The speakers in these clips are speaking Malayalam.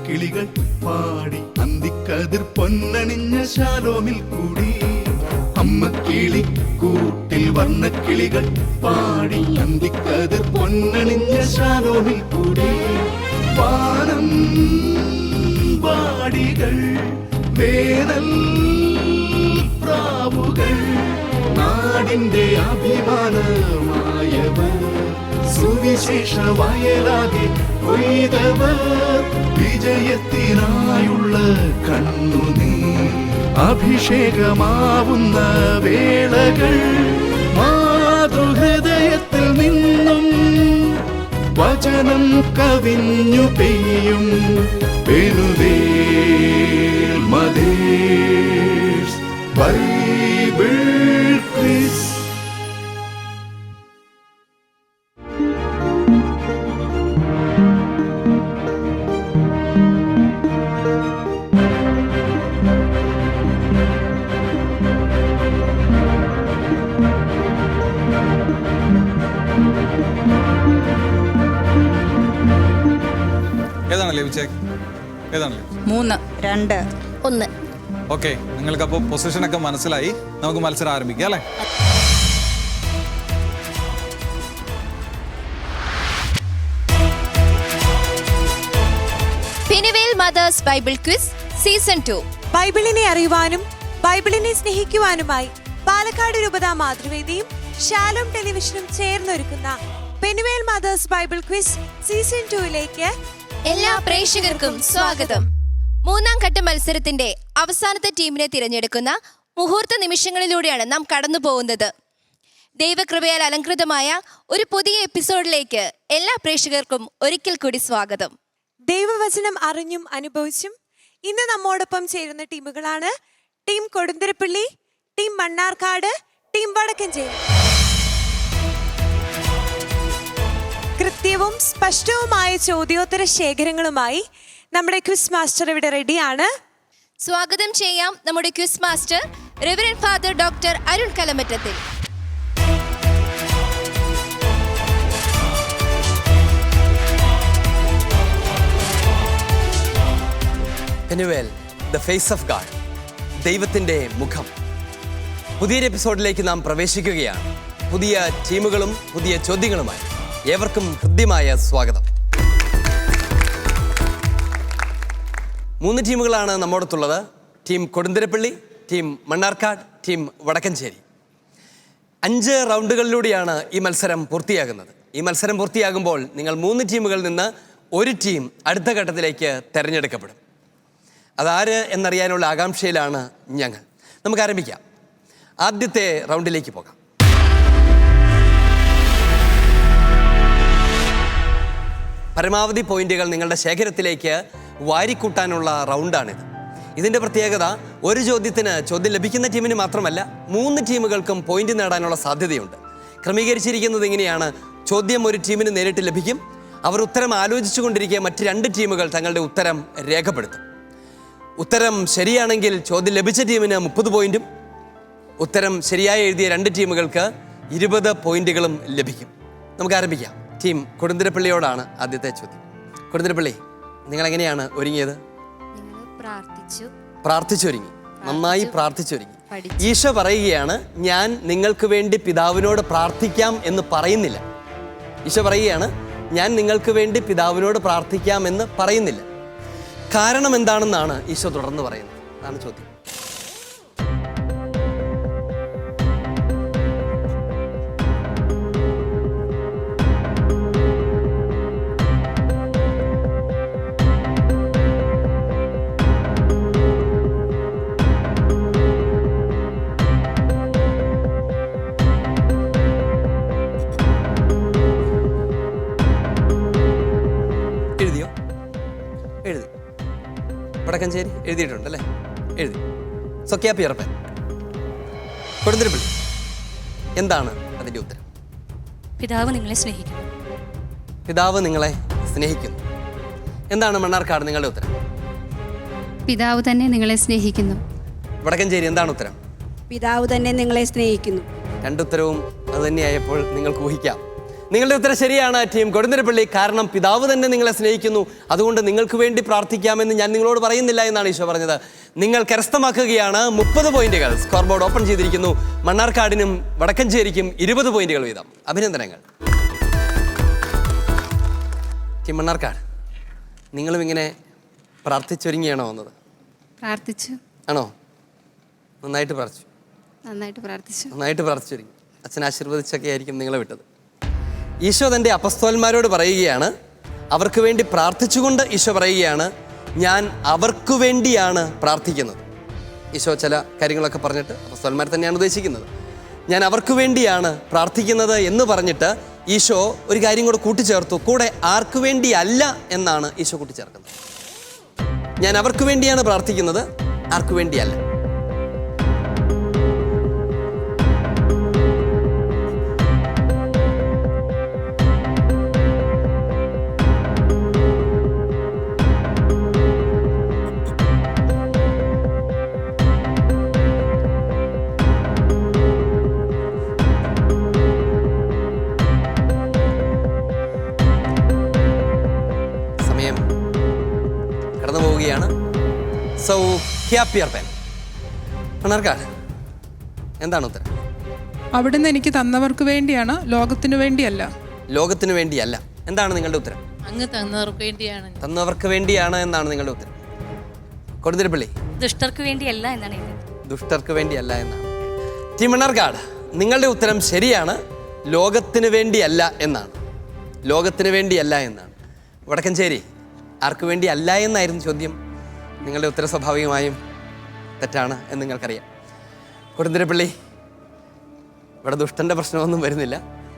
കിളികൾ പാടി അന്തിക്കതിർ പൊന്നണിഞ്ഞ ശാലോമിൽ കൂടി. അമ്മ കിളി കൂട്ടിൽ വർണ്ണ കിളികൾ പാടി അന്തിക്കതിർ പൊന്നണിഞ്ഞ ശാലോമിൽ കൂടി. വാനം വാടികൾ വേനൽ പ്രാവുകൾ നാടിന്റെ അഭിമാനമായവർ സുവിശേഷ വയലാകെ കൊയ്തവർ വിജയത്തിനായുള്ള കണ്ണുനീർ അഭിഷേകമാവുന്ന വേളകൾ മാതൃഹൃദയത്തിൽ നിന്നും വചനം കവിഞ്ഞു പെയ്യും പെരുവേൽ മദേഴ്സ് ബൈബിൾ ക്വിസ്. ഏതാണ് ലഭിച്ചേ? ഏതാണ് 3, 2, 1. ഓക്കെ, നിങ്ങൾക്കപ്പോൾ പൊസിഷനൊക്കെ മനസ്സിലായി. നമുക്ക് മത്സരം ആരംഭിക്കാം അല്ലേ? Penuel mothers Bible quiz season 2. ബൈബിളിനെ അറിയുവാനും ബൈബിളിനെ സ്നേഹിക്കുവാനുമായി പാലക്കാട് രൂപത മാതൃവേദിയും ഷാലോം ടെലിവിഷനും ചേർന്നൊരുക്കുന്ന Penuel mothers Bible quiz season 2ലേക്ക് എല്ലാ പ്രേക്ഷകർക്കും സ്വാഗതം. 3-ാം ഘട്ട മത്സരത്തിന്റെ അവസാനത്തെ ടീമിനെ തിരഞ്ഞെടുക്കുന്ന മുഹൂർത്ത നിമിഷങ്ങളിലൂടെയാണ് നാം കടന്നു പോകുന്നത്. ദൈവകൃപയാൽ അലങ്കൃതമായ ഒരു പുതിയ എപ്പിസോഡിലേക്ക് എല്ലാ പ്രേക്ഷകർക്കും ഒരിക്കൽ കൂടി സ്വാഗതം. ദൈവവചനം അറിഞ്ഞും അനുഭവിച്ചും ഇന്ന് നമ്മോടൊപ്പം ചേരുന്ന ടീമുകളാണ് team Kodunthurappally, team Mannarkkad, team Vadakkencherry. കൃത്യവും സ്പഷ്ടവുമായ ചോദ്യോത്തര ശേഖരങ്ങളുമായി നമ്മുടെ ക്വിസ് മാസ്റ്റർ ഇവിടെ റെഡിയാണ്. സ്വാഗതം ചെയ്യാം നമ്മുടെ quiz master reverend father doctor Arun Kalamattathil. Penuel, the face of God, ദൈവത്തിൻ്റെ മുഖം. പുതിയൊരു എപ്പിസോഡിലേക്ക് നാം പ്രവേശിക്കുകയാണ്. പുതിയ ടീമുകളും പുതിയ ചോദ്യങ്ങളുമായി ഏവർക്കും ഹൃദ്യമായ സ്വാഗതം. 3 ടീമുകളാണ് നമ്മോടൊത്തുള്ളത്. Team Kodunthurappally, team Mannarkkad, team Vadakkanchery. 5 റൗണ്ടുകളിലൂടെയാണ് ഈ മത്സരം പൂർത്തിയാകുന്നത്. ഈ മത്സരം പൂർത്തിയാകുമ്പോൾ നിങ്ങൾ 3 ടീമുകളിൽ നിന്ന് ഒരു ടീം അടുത്ത ഘട്ടത്തിലേക്ക് തിരഞ്ഞെടുക്കപ്പെടും. അതാര് എന്നറിയാനുള്ള ആകാംക്ഷയിലാണ് ഞങ്ങൾ. നമുക്ക് ആരംഭിക്കാം. ആദ്യത്തെ റൗണ്ടിലേക്ക് പോകാം. പരമാവധി പോയിന്റുകൾ നിങ്ങളുടെ ശേഖരത്തിലേക്ക് വാരിക്കൂട്ടാനുള്ള റൗണ്ടാണിത്. ഇതിൻ്റെ പ്രത്യേകത, ഒരു ചോദ്യത്തിന് ചോദ്യം ലഭിക്കുന്ന ടീമിന് മാത്രമല്ല 3 ടീമുകൾക്കും പോയിന്റ് നേടാനുള്ള സാധ്യതയുണ്ട്. ക്രമീകരിച്ചിരിക്കുന്നത് ഇങ്ങനെയാണ്: ചോദ്യം ഒരു ടീമിന് നേരിട്ട് ലഭിക്കും. അവർ ഉത്തരം ആലോചിച്ചു കൊണ്ടിരിക്കെ മറ്റ് 2 ടീമുകൾ തങ്ങളുടെ ഉത്തരം രേഖപ്പെടുത്തും. ഉത്തരം ശരിയാണെങ്കിൽ ചോദ്യം ലഭിച്ച ടീമിന് 30 പോയിന്റും ഉത്തരം ശരിയായി എഴുതിയ 2 ടീമുകൾക്ക് 20 പോയിന്റുകളും ലഭിക്കും. നമുക്ക് ആരംഭിക്കാം. ടീം കൊടുന്തുരപ്പള്ളിയോടാണ് ആദ്യത്തെ ചോദ്യം. കൊടുന്തുരപ്പള്ളി, നിങ്ങൾ എങ്ങനെയാണ് ഒരുങ്ങിയത്? പ്രാർത്ഥിച്ചൊരുങ്ങി, നന്നായി പ്രാർത്ഥിച്ചൊരുങ്ങി. ഈശോ പറയുകയാണ്, ഞാൻ നിങ്ങൾക്ക് വേണ്ടി പിതാവിനോട് പ്രാർത്ഥിക്കാം എന്ന് പറയുന്നില്ല. ഈശോ പറയുകയാണ്, ഞാൻ നിങ്ങൾക്ക് വേണ്ടി പിതാവിനോട് പ്രാർത്ഥിക്കാം എന്ന് പറയുന്നില്ല. കാരണം എന്താണെന്നാണ് ഈശോ തുടർന്ന് പറയുന്നത്. അതാണ് ചോദ്യം. എഴുതിയോ? എഴുതി. വടക്കഞ്ചേരി എഴുതിയിട്ടുണ്ട് അല്ലേ? എഴുതി. സൊക്യാപ്പിയറപ്പൻ. കൊടുന്തുരപ്പള്ളി, എന്താണ് അതിൻ്റെ ഉത്തരം? പിതാവ് നിങ്ങളെ സ്നേഹിക്കുന്നു. പിതാവ് നിങ്ങളെ സ്നേഹിക്കുന്നു. എന്താണ് മണ്ണാർക്കാട് നിങ്ങളുടെ ഉത്തരം? പിതാവ് തന്നെ നിങ്ങളെ സ്നേഹിക്കുന്നു. വടക്കഞ്ചേരി, എന്താണ് ഉത്തരം? പിതാവ് തന്നെ നിങ്ങളെ സ്നേഹിക്കുന്നു. 2 ഉത്തരവും അത് തന്നെയായപ്പോൾ നിങ്ങൾക്ക് ഊഹിക്കാം. നിങ്ങളുടെ ഉത്തരം ശരിയാണ് ടീം കൊടുന്തിരപ്പള്ളി. കാരണം പിതാവ് തന്നെ നിങ്ങളെ സ്നേഹിക്കുന്നു, അതുകൊണ്ട് നിങ്ങൾക്ക് വേണ്ടി പ്രാർത്ഥിക്കാമെന്ന് ഞാൻ നിങ്ങളോട് പറയുന്നില്ല എന്നാണ് ഈശോ പറഞ്ഞത്. നിങ്ങൾ കരസ്ഥമാക്കുകയാണ് 30 പോയിന്റുകൾ. സ്കോർ ബോർഡ് ഓപ്പൺ ചെയ്തിരിക്കുന്നു. മണ്ണാർക്കാടിനും വടക്കഞ്ചേരിക്കും 20 പോയിന്റുകൾ വീതം. അഭിനന്ദനങ്ങൾ. ടീം മണ്ണാർക്കാട്, നിങ്ങളും ഇങ്ങനെ പ്രാർത്ഥിച്ചൊരുങ്ങിയാണോ വന്നത്? പ്രാർത്ഥിച്ചു. ആണോ? നന്നായിട്ട് പ്രാർത്ഥിച്ചു. നന്നായിട്ട് പ്രാർത്ഥിച്ചൊരുങ്ങി. അച്ഛൻ ആശീർവദിച്ചൊക്കെ ആയിരിക്കും നിങ്ങളെ വിട്ടത്. ഈശോ തൻ്റെ അപ്പസ്തോലന്മാരോട് പറയുകയാണ്, അവർക്ക് വേണ്ടി പ്രാർത്ഥിച്ചുകൊണ്ട് ഈശോ പറയുകയാണ്, ഞാൻ അവർക്ക് വേണ്ടിയാണ് പ്രാർത്ഥിക്കുന്നത്. ഈശോ ചില കാര്യങ്ങളൊക്കെ പറഞ്ഞിട്ട് അപ്പസ്തോലന്മാരെ തന്നെയാണ് ഉദ്ദേശിക്കുന്നത്. ഞാൻ അവർക്ക് വേണ്ടിയാണ് പ്രാർത്ഥിക്കുന്നത് എന്ന് പറഞ്ഞിട്ട് ഈശോ ഒരു കാര്യം കൂടെ കൂട്ടിച്ചേർത്തു. കൂടെ ആർക്ക് വേണ്ടിയല്ല എന്നാണ് ഈശോ കൂട്ടിച്ചേർക്കുന്നത്. ഞാൻ അവർക്ക് വേണ്ടിയാണ് പ്രാർത്ഥിക്കുന്നത്, ആർക്ക് വേണ്ടിയല്ല. കടന്നു പോവുകയാണ്. സോ ക്യാപ്പിയർ പെൻ മണ്ണാർക്കാട്, എന്താണ് ഉത്തരം? അവിടുന്ന് എനിക്ക് തന്നവർക്ക് വേണ്ടിയാണ്, ലോകത്തിനു വേണ്ടിയല്ല. ലോകത്തിനു വേണ്ടിയല്ല. എന്താണ് നിങ്ങളുടെ ഉത്തരം? അങ്ങ് തന്നവർക്ക് വേണ്ടിയാണ്. തന്നവർക്ക് വേണ്ടിയാണ് എന്നാണ് നിങ്ങളുടെ ഉത്തരം. കൊടുന്തിരപ്പള്ളി, ദുഷ്ടർക്ക് വേണ്ടിയല്ല എന്നാണ്. ദുഷ്ടർക്ക് വേണ്ടിയല്ല എന്നാണ്. ടീം മണ്ണാർക്കാട്, നിങ്ങളുടെ ഉത്തരം ശരിയാണ്. ലോകത്തിന് വേണ്ടിയല്ല എന്നാണ്. ലോകത്തിന് വേണ്ടിയല്ല എന്നാണ്. വടക്കഞ്ചേരി, ആർക്ക് വേണ്ടി അല്ല എന്നായിരുന്നു ചോദ്യം. നിങ്ങളുടെ ഉത്തരം സ്വാഭാവികമായും തെറ്റാണ് എന്ന് നിങ്ങൾക്കറിയാം. കൊടുന്തിരപ്പള്ളി, ഇവിടെ ദുഷ്ടൻ്റെ പ്രശ്നമൊന്നും വരുന്നില്ല.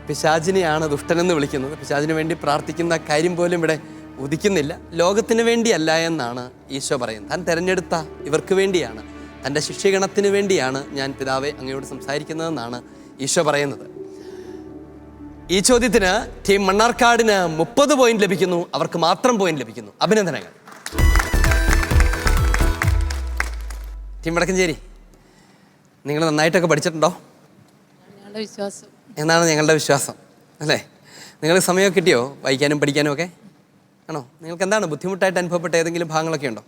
പിശാചിനെയാണ് ദുഷ്ടനെന്ന് വിളിക്കുന്നത്. പിശാചിന് വേണ്ടി പ്രാർത്ഥിക്കുന്ന കാര്യം പോലും ഇവിടെ ഉദിക്കുന്നില്ല. ലോകത്തിന് വേണ്ടിയല്ല എന്നാണ് ഈശോ പറയുന്നത്. താൻ തിരഞ്ഞെടുത്ത ഇവർക്ക് വേണ്ടിയാണ്, തൻ്റെ ശിഷ്യഗണത്തിന് വേണ്ടിയാണ് ഞാൻ പിതാവെ അങ്ങയോട് സംസാരിക്കുന്നതെന്നാണ് ഈശോ പറയുന്നത്. ഈ ചോദ്യത്തിന് ടീം മണ്ണാർക്കാടിന് 30 പോയിന്റ് ലഭിക്കുന്നു. അവർക്ക് മാത്രം പോയിന്റ് ലഭിക്കുന്നു. അഭിനന്ദനങ്ങൾ. ടീം വടക്കഞ്ചേരി, നിങ്ങൾ നന്നായിട്ടൊക്കെ പഠിച്ചിട്ടുണ്ടോ എന്നാണ് ഞങ്ങളുടെ വിശ്വാസം, അല്ലേ? നിങ്ങൾക്ക് സമയമൊക്കെ കിട്ടിയോ വായിക്കാനും പഠിക്കാനും ഒക്കെ? ആണോ? നിങ്ങൾക്ക് എന്താണ് ബുദ്ധിമുട്ടായിട്ട് അനുഭവപ്പെട്ട ഏതെങ്കിലും ഭാഗങ്ങളൊക്കെ ഉണ്ടോ?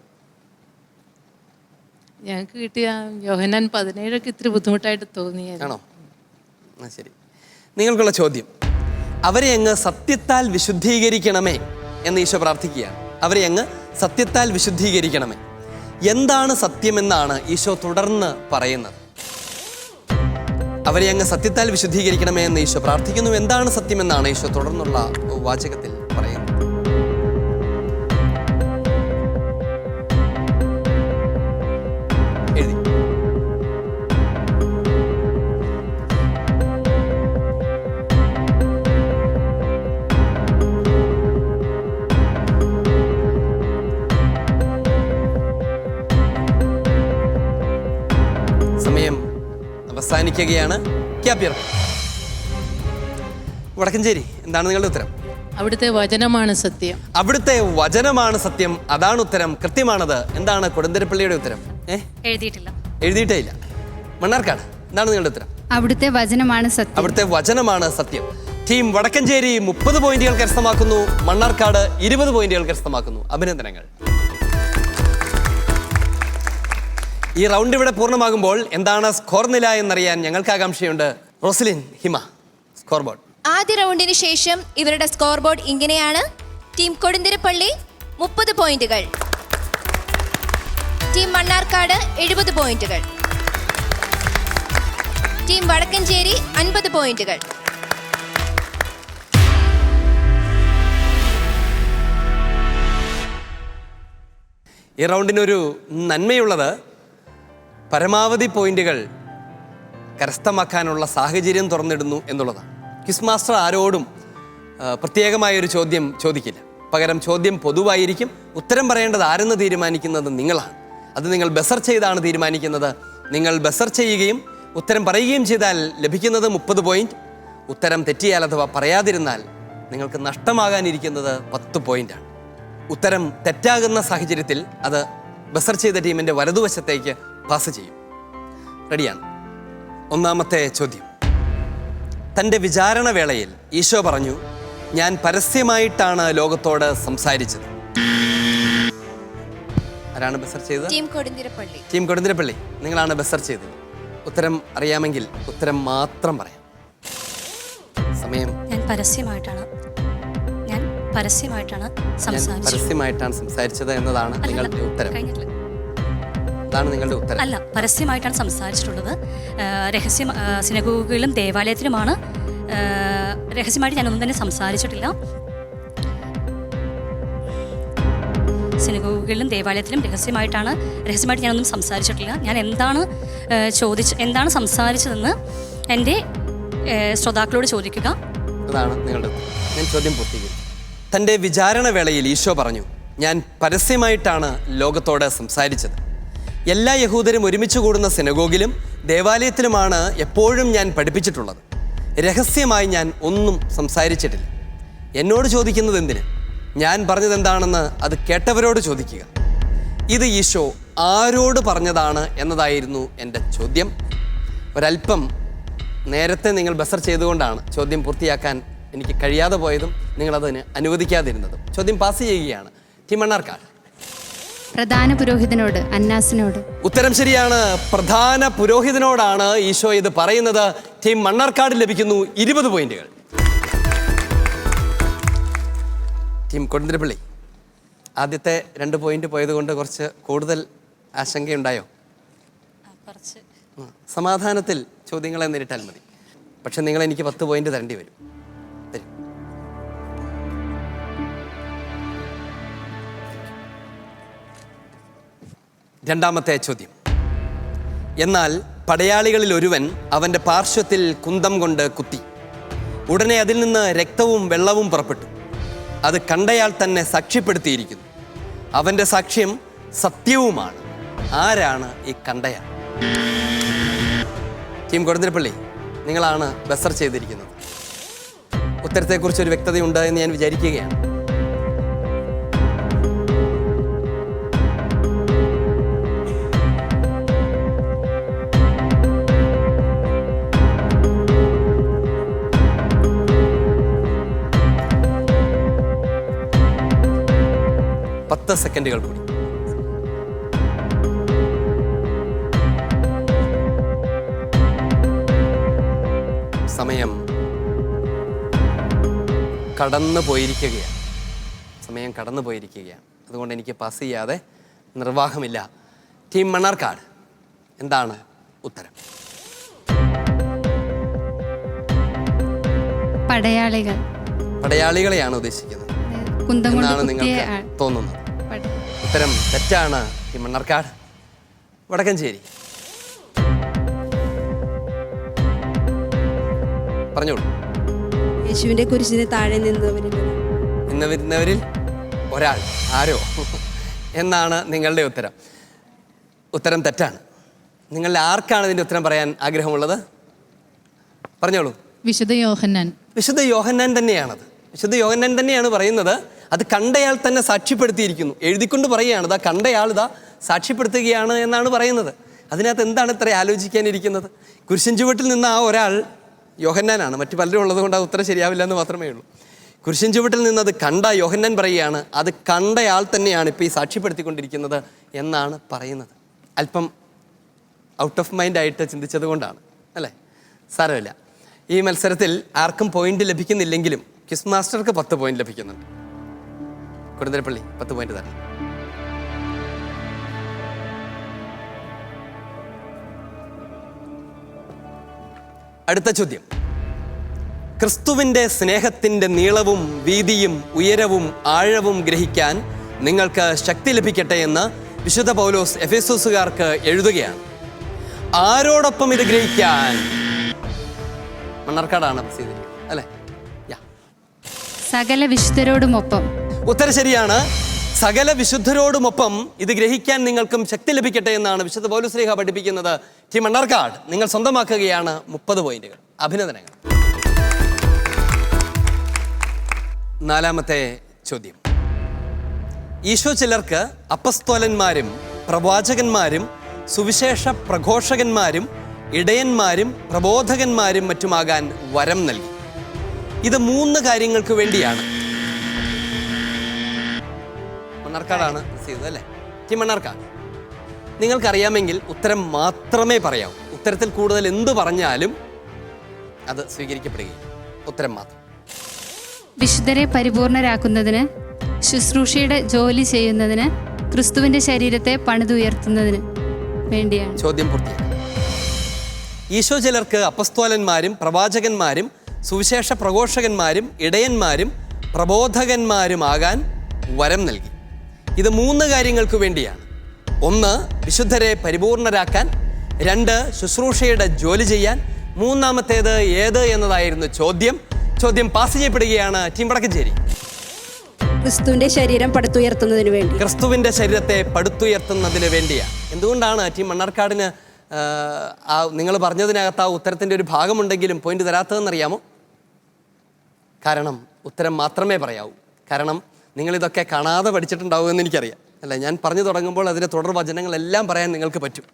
ഞങ്ങൾക്ക് കിട്ടിയ യോഹന്നാൻ 17 ഇത്തിരി ബുദ്ധിമുട്ടായിട്ട് തോന്നിയായിരുന്നു. ആണോ? ശരി. നിങ്ങൾക്കുള്ള ചോദ്യം, അവരെ അങ്ങ് സത്യത്താൽ വിശുദ്ധീകരിക്കണമേ എന്ന് ഈശോ പ്രാർത്ഥിക്കുകയാണ്. അവരെ അങ്ങ് സത്യത്താൽ വിശുദ്ധീകരിക്കണമേ. എന്താണ് സത്യമെന്നാണ് ഈശോ തുടർന്ന് പറയുന്നത്? അവരെ അങ്ങ് സത്യത്താൽ വിശുദ്ധീകരിക്കണമേ എന്ന് ഈശോ പ്രാർത്ഥിക്കുന്നു. എന്താണ് സത്യമെന്നാണ് ഈശോ തുടർന്നുള്ള വാചകത്തിൽ പറയുന്നത്? എഴുതി. സമയം അവസാനിക്കുകയാണ്. ക്യാപ്പിയർ വടക്കഞ്ചേരി, എന്താണ് നിങ്ങളുടെ ഉത്തരം? അവിടുത്തെ വചനമാണ് സത്യം. അവിടുത്തെ വചനമാണ് സത്യം, അതാണ് ഉത്തരം. കൃത്യമാണത്. എന്താണ് കൊടുന്തിരപ്പള്ളിയുടെ ഉത്തരം? എഴുതിയിട്ടേ ഇല്ല. മണ്ണാർക്കാട്, എന്താണ് നിങ്ങളുടെ ഉത്തരം? അവിടുത്തെ വചനമാണ് സത്യം. അവിടുത്തെ വചനമാണ് സത്യം. ടീം വടക്കഞ്ചേരി 30 പോയിന്റുകൾ കരസ്ഥമാക്കുന്നു. മണ്ണാർക്കാട് 20 പോയിന്റുകൾ കരസ്ഥമാക്കുന്നു. അഭിനന്ദനങ്ങൾ. ഈ റൗണ്ട് ഇവിടെ പൂർണ്ണമാകുമ്പോൾ എന്താണ് സ്കോർ നില എന്നറിയാൻ ഞങ്ങൾക്ക് ആകാംക്ഷയുണ്ട്. റോസ്ലിൻ, ഹിമ, സ്കോർ ബോർഡ്. ആദ്യ റൗണ്ടിന് ശേഷം ഇവരുടെ സ്കോർ ബോർഡ് ഇങ്ങനെയാണ്. ടീം കൊടുന്തിരപ്പള്ളി 30 പോയിന്റുകൾ, ടീം മണ്ണാർക്കാട് 70 പോയിന്റുകൾ, ടീം വടക്കഞ്ചേരി 50 പോയിന്റുകൾ. ഈ റൗണ്ടിനൊരു നന്മയുള്ളത് പരമാവധി പോയിന്റുകൾ കരസ്ഥമാക്കാനുള്ള സാഹചര്യം തുറന്നിടുന്നു എന്നുള്ളതാണ്. ക്വിസ് മാസ്റ്റർ ആരോടും പ്രത്യേകമായൊരു ചോദ്യം ചോദിക്കില്ല. പകരം ചോദ്യം പൊതുവായിരിക്കും. ഉത്തരം പറയേണ്ടത് ആരെന്ന് തീരുമാനിക്കുന്നത് നിങ്ങളാണ്. അത് നിങ്ങൾ ബസർ ചെയ്താണ് തീരുമാനിക്കുന്നത്. നിങ്ങൾ ബസർ ചെയ്യുകയും ഉത്തരം പറയുകയും ചെയ്താൽ ലഭിക്കുന്നത് 30 പോയിന്റ്. ഉത്തരം തെറ്റിയാൽ അഥവാ പറയാതിരുന്നാൽ നിങ്ങൾക്ക് നഷ്ടമാകാനിരിക്കുന്നത് 10 പോയിന്റാണ്. ഉത്തരം തെറ്റാകുന്ന സാഹചര്യത്തിൽ അത് ബസർ ചെയ്ത ടീമിൻ്റെ വലതുവശത്തേക്ക് പാസ് ചെയ്യും. റെഡിയാണ്? ഒന്നാമത്തെ ചോദ്യം, തൻ്റെ വിചാരണ വേളയിൽ ഈശോ പറഞ്ഞു, ഞാൻ പരസ്യമായിട്ടാണ് ലോകത്തോട് സംസാരിച്ചത്. ആരാണ് ബസർ ചെയ്തത്? ടീം കൊടുന്തിരപ്പള്ളി. നിങ്ങളാണ് ബസർ ചെയ്തത്. ഉത്തരം അറിയാമെങ്കിൽ ഉത്തരം മാത്രം പറയാം. സമയം. ഞാൻ പരസ്യമായിട്ടാണ് സംസാരിച്ചത് എന്നതാണ് നിങ്ങളുടെ ഉത്തരം. അതാണ് നിങ്ങളുടെ ഉത്തരം. അല്ല, പരസ്യമായിട്ടാണ് സംസാരിച്ചിട്ടുള്ളത്. സിനഗോഗുകളിലും ദേവാലയത്തിലുമാണ്. രഹസ്യമായിട്ട് ഞാനൊന്നും തന്നെ സംസാരിച്ചിട്ടില്ല. സിനഗോഗുകളിലും ദേവാലയത്തിലും രഹസ്യമായിട്ട് ഞാനൊന്നും സംസാരിച്ചിട്ടില്ല. ഞാൻ എന്താണ് സംസാരിച്ചതെന്ന് എൻ്റെ ശ്രോതാക്കളോട് ചോദിക്കുക. അതാണ് നിങ്ങളുടെ ഉത്തരം. ഞാൻ ചോദ്യം പൂർത്തീകരിക്കും. തൻ്റെ വിചാരണ വേളയിൽ ഈശോ പറഞ്ഞു, ഞാൻ പരസ്യമായിട്ടാണ് ലോകത്തോട് സംസാരിച്ചത്. എല്ലാ യഹൂദരും ഒരുമിച്ച് കൂടുന്ന സിനഗോഗിലും ദേവാലയത്തിലുമാണ് എപ്പോഴും ഞാൻ പഠിപ്പിച്ചിട്ടുള്ളത്. രഹസ്യമായി ഞാൻ ഒന്നും സംസാരിച്ചിട്ടില്ല. എന്നോട് ചോദിക്കുന്നത് എന്തിന്? ഞാൻ പറഞ്ഞത് എന്താണെന്ന് അത് കേട്ടവരോട് ചോദിക്കുക. ഇത് ഈശോ ആരോട് പറഞ്ഞതാണ് എന്നതായിരുന്നു എൻ്റെ ചോദ്യം. ഒരല്പം നേരത്തെ നിങ്ങൾ ബസർ ചെയ്തുകൊണ്ടാണ് ചോദ്യം പൂർത്തിയാക്കാൻ എനിക്ക് കഴിയാതെ പോയതും നിങ്ങളതിന് അനുവദിക്കാതിരുന്നതും. ചോദ്യം പാസ് ചെയ്യുകയാണ്. ടീം മണ്ണാർക്കാട്. പ്രധാന പുരോഹിതനോട്, അന്നാസിനോട്. ഉത്തരം ശരിയാണ്. പ്രധാന പുരോഹിതനോടാണ് ഈശോ ഇത് പറയുന്നത്. ടീം മണ്ണാർക്കാട് ലഭിക്കുന്നു 20 പോയിന്റുകൾ. ടീം കൊടുന്തിരപ്പള്ളി, ആദ്യത്തെ 2 പോയിന്റ് പോയതുകൊണ്ട് കുറച്ച് കൂടുതൽ ആശങ്കയുണ്ടായോ? സമാധാനത്തിൽ ചോദ്യങ്ങളെ നേരിട്ടാൽ മതി. പക്ഷെ നിങ്ങൾ എനിക്ക് 10 പോയിന്റ് തരേണ്ടി വരും. തരും. രണ്ടാമത്തെ ചോദ്യം. എന്നാൽ പടയാളികളിൽ ഒരുവൻ അവൻ്റെ പാർശ്വത്തിൽ കുന്തം കൊണ്ട് കുത്തി. ഉടനെ അതിൽ നിന്ന് രക്തവും വെള്ളവും പുറപ്പെട്ടു. അത് കണ്ടയാൾ തന്നെ സാക്ഷ്യപ്പെടുത്തിയിരിക്കുന്നു. അവൻ്റെ സാക്ഷ്യം സത്യവുമാണ്. ആരാണ് ഈ കണ്ടയാൾ? ടീം കൊടുന്തിരപ്പള്ളി, നിങ്ങളാണ് ബസർ ചെയ്തിരിക്കുന്നത്. ഉത്തരത്തെക്കുറിച്ചൊരു വ്യക്തതയുണ്ട് എന്ന് ഞാൻ വിചാരിക്കുകയാണ്. സെക്കൻഡുകൾ കൂടി. സമയം കടന്നു പോയിരിക്കുകയാണ്. അതുകൊണ്ട് എനിക്ക് പാസ് ചെയ്യാതെ നിർവാഹമില്ല. ടീം മണ്ണാർക്കാട്, എന്താണ് ഉത്തരം? പടയാളികളെയാണ് ഉദ്ദേശിക്കുന്നത് എന്നാണ് നിങ്ങൾക്ക് തോന്നുന്നത്. ഉത്തരം തെറ്റാണ്. ഈ മണ്ണാർക്കാട്. വടക്കഞ്ചേരി, പറഞ്ഞോളൂ. യേശുവിന്റെ കുരിശിന് താഴെ നിന്നവരിൽ ഒരാൾ ആരോ എന്നാണ് നിങ്ങളുടെ ഉത്തരം. ഉത്തരം തെറ്റാണ്. നിങ്ങളിൽ ആർക്കാണ് ഇതിൻ്റെ ഉത്തരം പറയാൻ ആഗ്രഹമുള്ളത്? പറഞ്ഞോളൂ. വിശുദ്ധ യോഹന്നാൻ തന്നെയാണത്. വിശുദ്ധ യോഹന്നാൻ തന്നെയാണ് പറയുന്നത്. അത് കണ്ടയാൾ തന്നെ സാക്ഷ്യപ്പെടുത്തിയിരിക്കുന്നു. എഴുതിക്കൊണ്ട് പറയുകയാണ്, ഇതാ കണ്ടയാൾ ഇതാ സാക്ഷ്യപ്പെടുത്തുകയാണ് എന്നാണ് പറയുന്നത്. അതിനകത്ത് എന്താണ് ഇത്ര ആലോചിക്കാനിരിക്കുന്നത്? കുരിശിൻ ചുവട്ടിൽ നിന്ന് ആ ഒരാൾ യോഹന്നാനാണ്. മറ്റു പലരും ഉള്ളത് കൊണ്ട് ആ ഉത്തരം ശരിയാവില്ല എന്ന് മാത്രമേ ഉള്ളൂ. കുരിശിൻ ചുവട്ടിൽ നിന്ന് അത് കണ്ട യോഹന്നാൻ പറയുകയാണ്, അത് കണ്ടയാൾ തന്നെയാണ് ഇപ്പോൾ ഈ സാക്ഷ്യപ്പെടുത്തിക്കൊണ്ടിരിക്കുന്നത് എന്നാണ് പറയുന്നത്. അല്പം ഔട്ട് ഓഫ് മൈൻഡ് ആയിട്ട് ചിന്തിച്ചത് കൊണ്ടാണ് അല്ലേ? സാരമില്ല. ഈ മത്സരത്തിൽ ആർക്കും പോയിന്റ് ലഭിക്കുന്നില്ലെങ്കിലും ക്വിസ് മാസ്റ്റർക്ക് 10 പോയിന്റ് ലഭിക്കുന്നുണ്ട്. കൊടുന്തിരപ്പള്ളി 10 പോയിന്റ് തന്നെ. അടുത്ത ചോദ്യം. ക്രിസ്തുവിൻ്റെ സ്നേഹത്തിൻ്റെ നീളവും വീതിയും ഉയരവും ആഴവും ഗ്രഹിക്കാൻ നിങ്ങൾക്ക് ശക്തി ലഭിക്കട്ടെ എന്ന് വിശുദ്ധ പൗലോസ് എഫേസോസുകാർക്ക് എഴുതുകയാണ്. ആരോടൊപ്പം ഇത് ഗ്രഹിക്കാൻ? മണ്ണാർക്കാടാണ് അല്ലേ? സകല വിശുദ്ധരോടുമൊപ്പം. ഉത്തരം ശരിയാണ്. സകല വിശുദ്ധരോടുമൊപ്പം ഇത് ഗ്രഹിക്കാൻ നിങ്ങൾക്കും ശക്തി ലഭിക്കട്ടെ എന്നാണ് വിശുദ്ധ പൗലോസ് ശ്ലീഹ പഠിപ്പിക്കുന്നത്. ടീം മണ്ണാർക്കാട്, നിങ്ങൾ സ്വന്തമാക്കുകയാണ് 30 പോയിന്റുകൾ. അഭിനന്ദനങ്ങൾ. നാലാമത്തെ ചോദ്യം. ഈശോ ചിലർക്ക് അപ്പസ്തോലന്മാരും പ്രവാചകന്മാരും സുവിശേഷ പ്രഘോഷകന്മാരും ഇടയന്മാരും പ്രബോധകന്മാരും മറ്റുമാകാൻ വരം നൽകി. ഇത് 3 കാര്യങ്ങൾക്ക് വേണ്ടിയാണ്. മണ്ണാർക്കാടാണ് ചെയ്തത് അല്ലേ? ടീം മണ്ണാർക്കാട്. നിങ്ങൾക്കറിയാമെങ്കിൽ ഉത്തരം മാത്രമേ പറയാവൂ. ഉത്തരത്തിൽ കൂടുതൽ എന്ത് പറഞ്ഞാലും അത് സ്വീകരിക്കപ്പെടുകയില്ല. ഉത്തരം മാത്രം. വിശുദ്ധരെ പരിപൂർണരാക്കുന്നതിന്, ശുശ്രൂഷയുടെ ജോലി ചെയ്യുന്നതിന്, ക്രിസ്തുവിന്റെ ശരീരത്തെ പണിതുയർത്തുന്നതിന് വേണ്ടിയാണ്. ചോദ്യം പൂർത്തിയായി. ഈശോ ചിലർക്ക് അപ്പസ്തോലന്മാരും പ്രവാചകന്മാരും സുവിശേഷ പ്രഘോഷകന്മാരും ഇടയന്മാരും പ്രബോധകന്മാരുമാകാൻ വരം നൽകി. ഇത് 3 കാര്യങ്ങൾക്ക് വേണ്ടിയാണ്. 1 വിശുദ്ധരെ പരിപൂർണരാക്കാൻ, 2 ശുശ്രൂഷയുടെ ജോലി ചെയ്യാൻ, 3-ാമത്തേത് ഏത് എന്നതായിരുന്നു ചോദ്യം. ചോദ്യം പാസ് ചെയ്യപ്പെടുകയാണ്. ടീം വടക്കഞ്ചേരി. ക്രിസ്തുവിന്റെ ശരീരം പടുത്തുയർത്തുന്നതിന് വേണ്ടി. ക്രിസ്തുവിന്റെ ശരീരത്തെ പടുത്തുയർത്തുന്നതിന് വേണ്ടിയാണ്. എന്തുകൊണ്ടാണ് ടീം മണ്ണാർക്കാടിന് നിങ്ങൾ പറഞ്ഞതിനകത്ത് ആ ഉത്തരത്തിൻ്റെ ഒരു ഭാഗമുണ്ടെങ്കിലും പോയിന്റ് തരാത്തതെന്നറിയാമോ? കാരണം ഉത്തരം മാത്രമേ പറയാവൂ. കാരണം നിങ്ങളിതൊക്കെ കാണാതെ പഠിച്ചിട്ടുണ്ടാവുമെന്ന് എനിക്കറിയാം അല്ല. ഞാൻ പറഞ്ഞു തുടങ്ങുമ്പോൾ അതിൻ്റെ തുടർ വചനങ്ങളെല്ലാം പറയാൻ നിങ്ങൾക്ക് പറ്റും.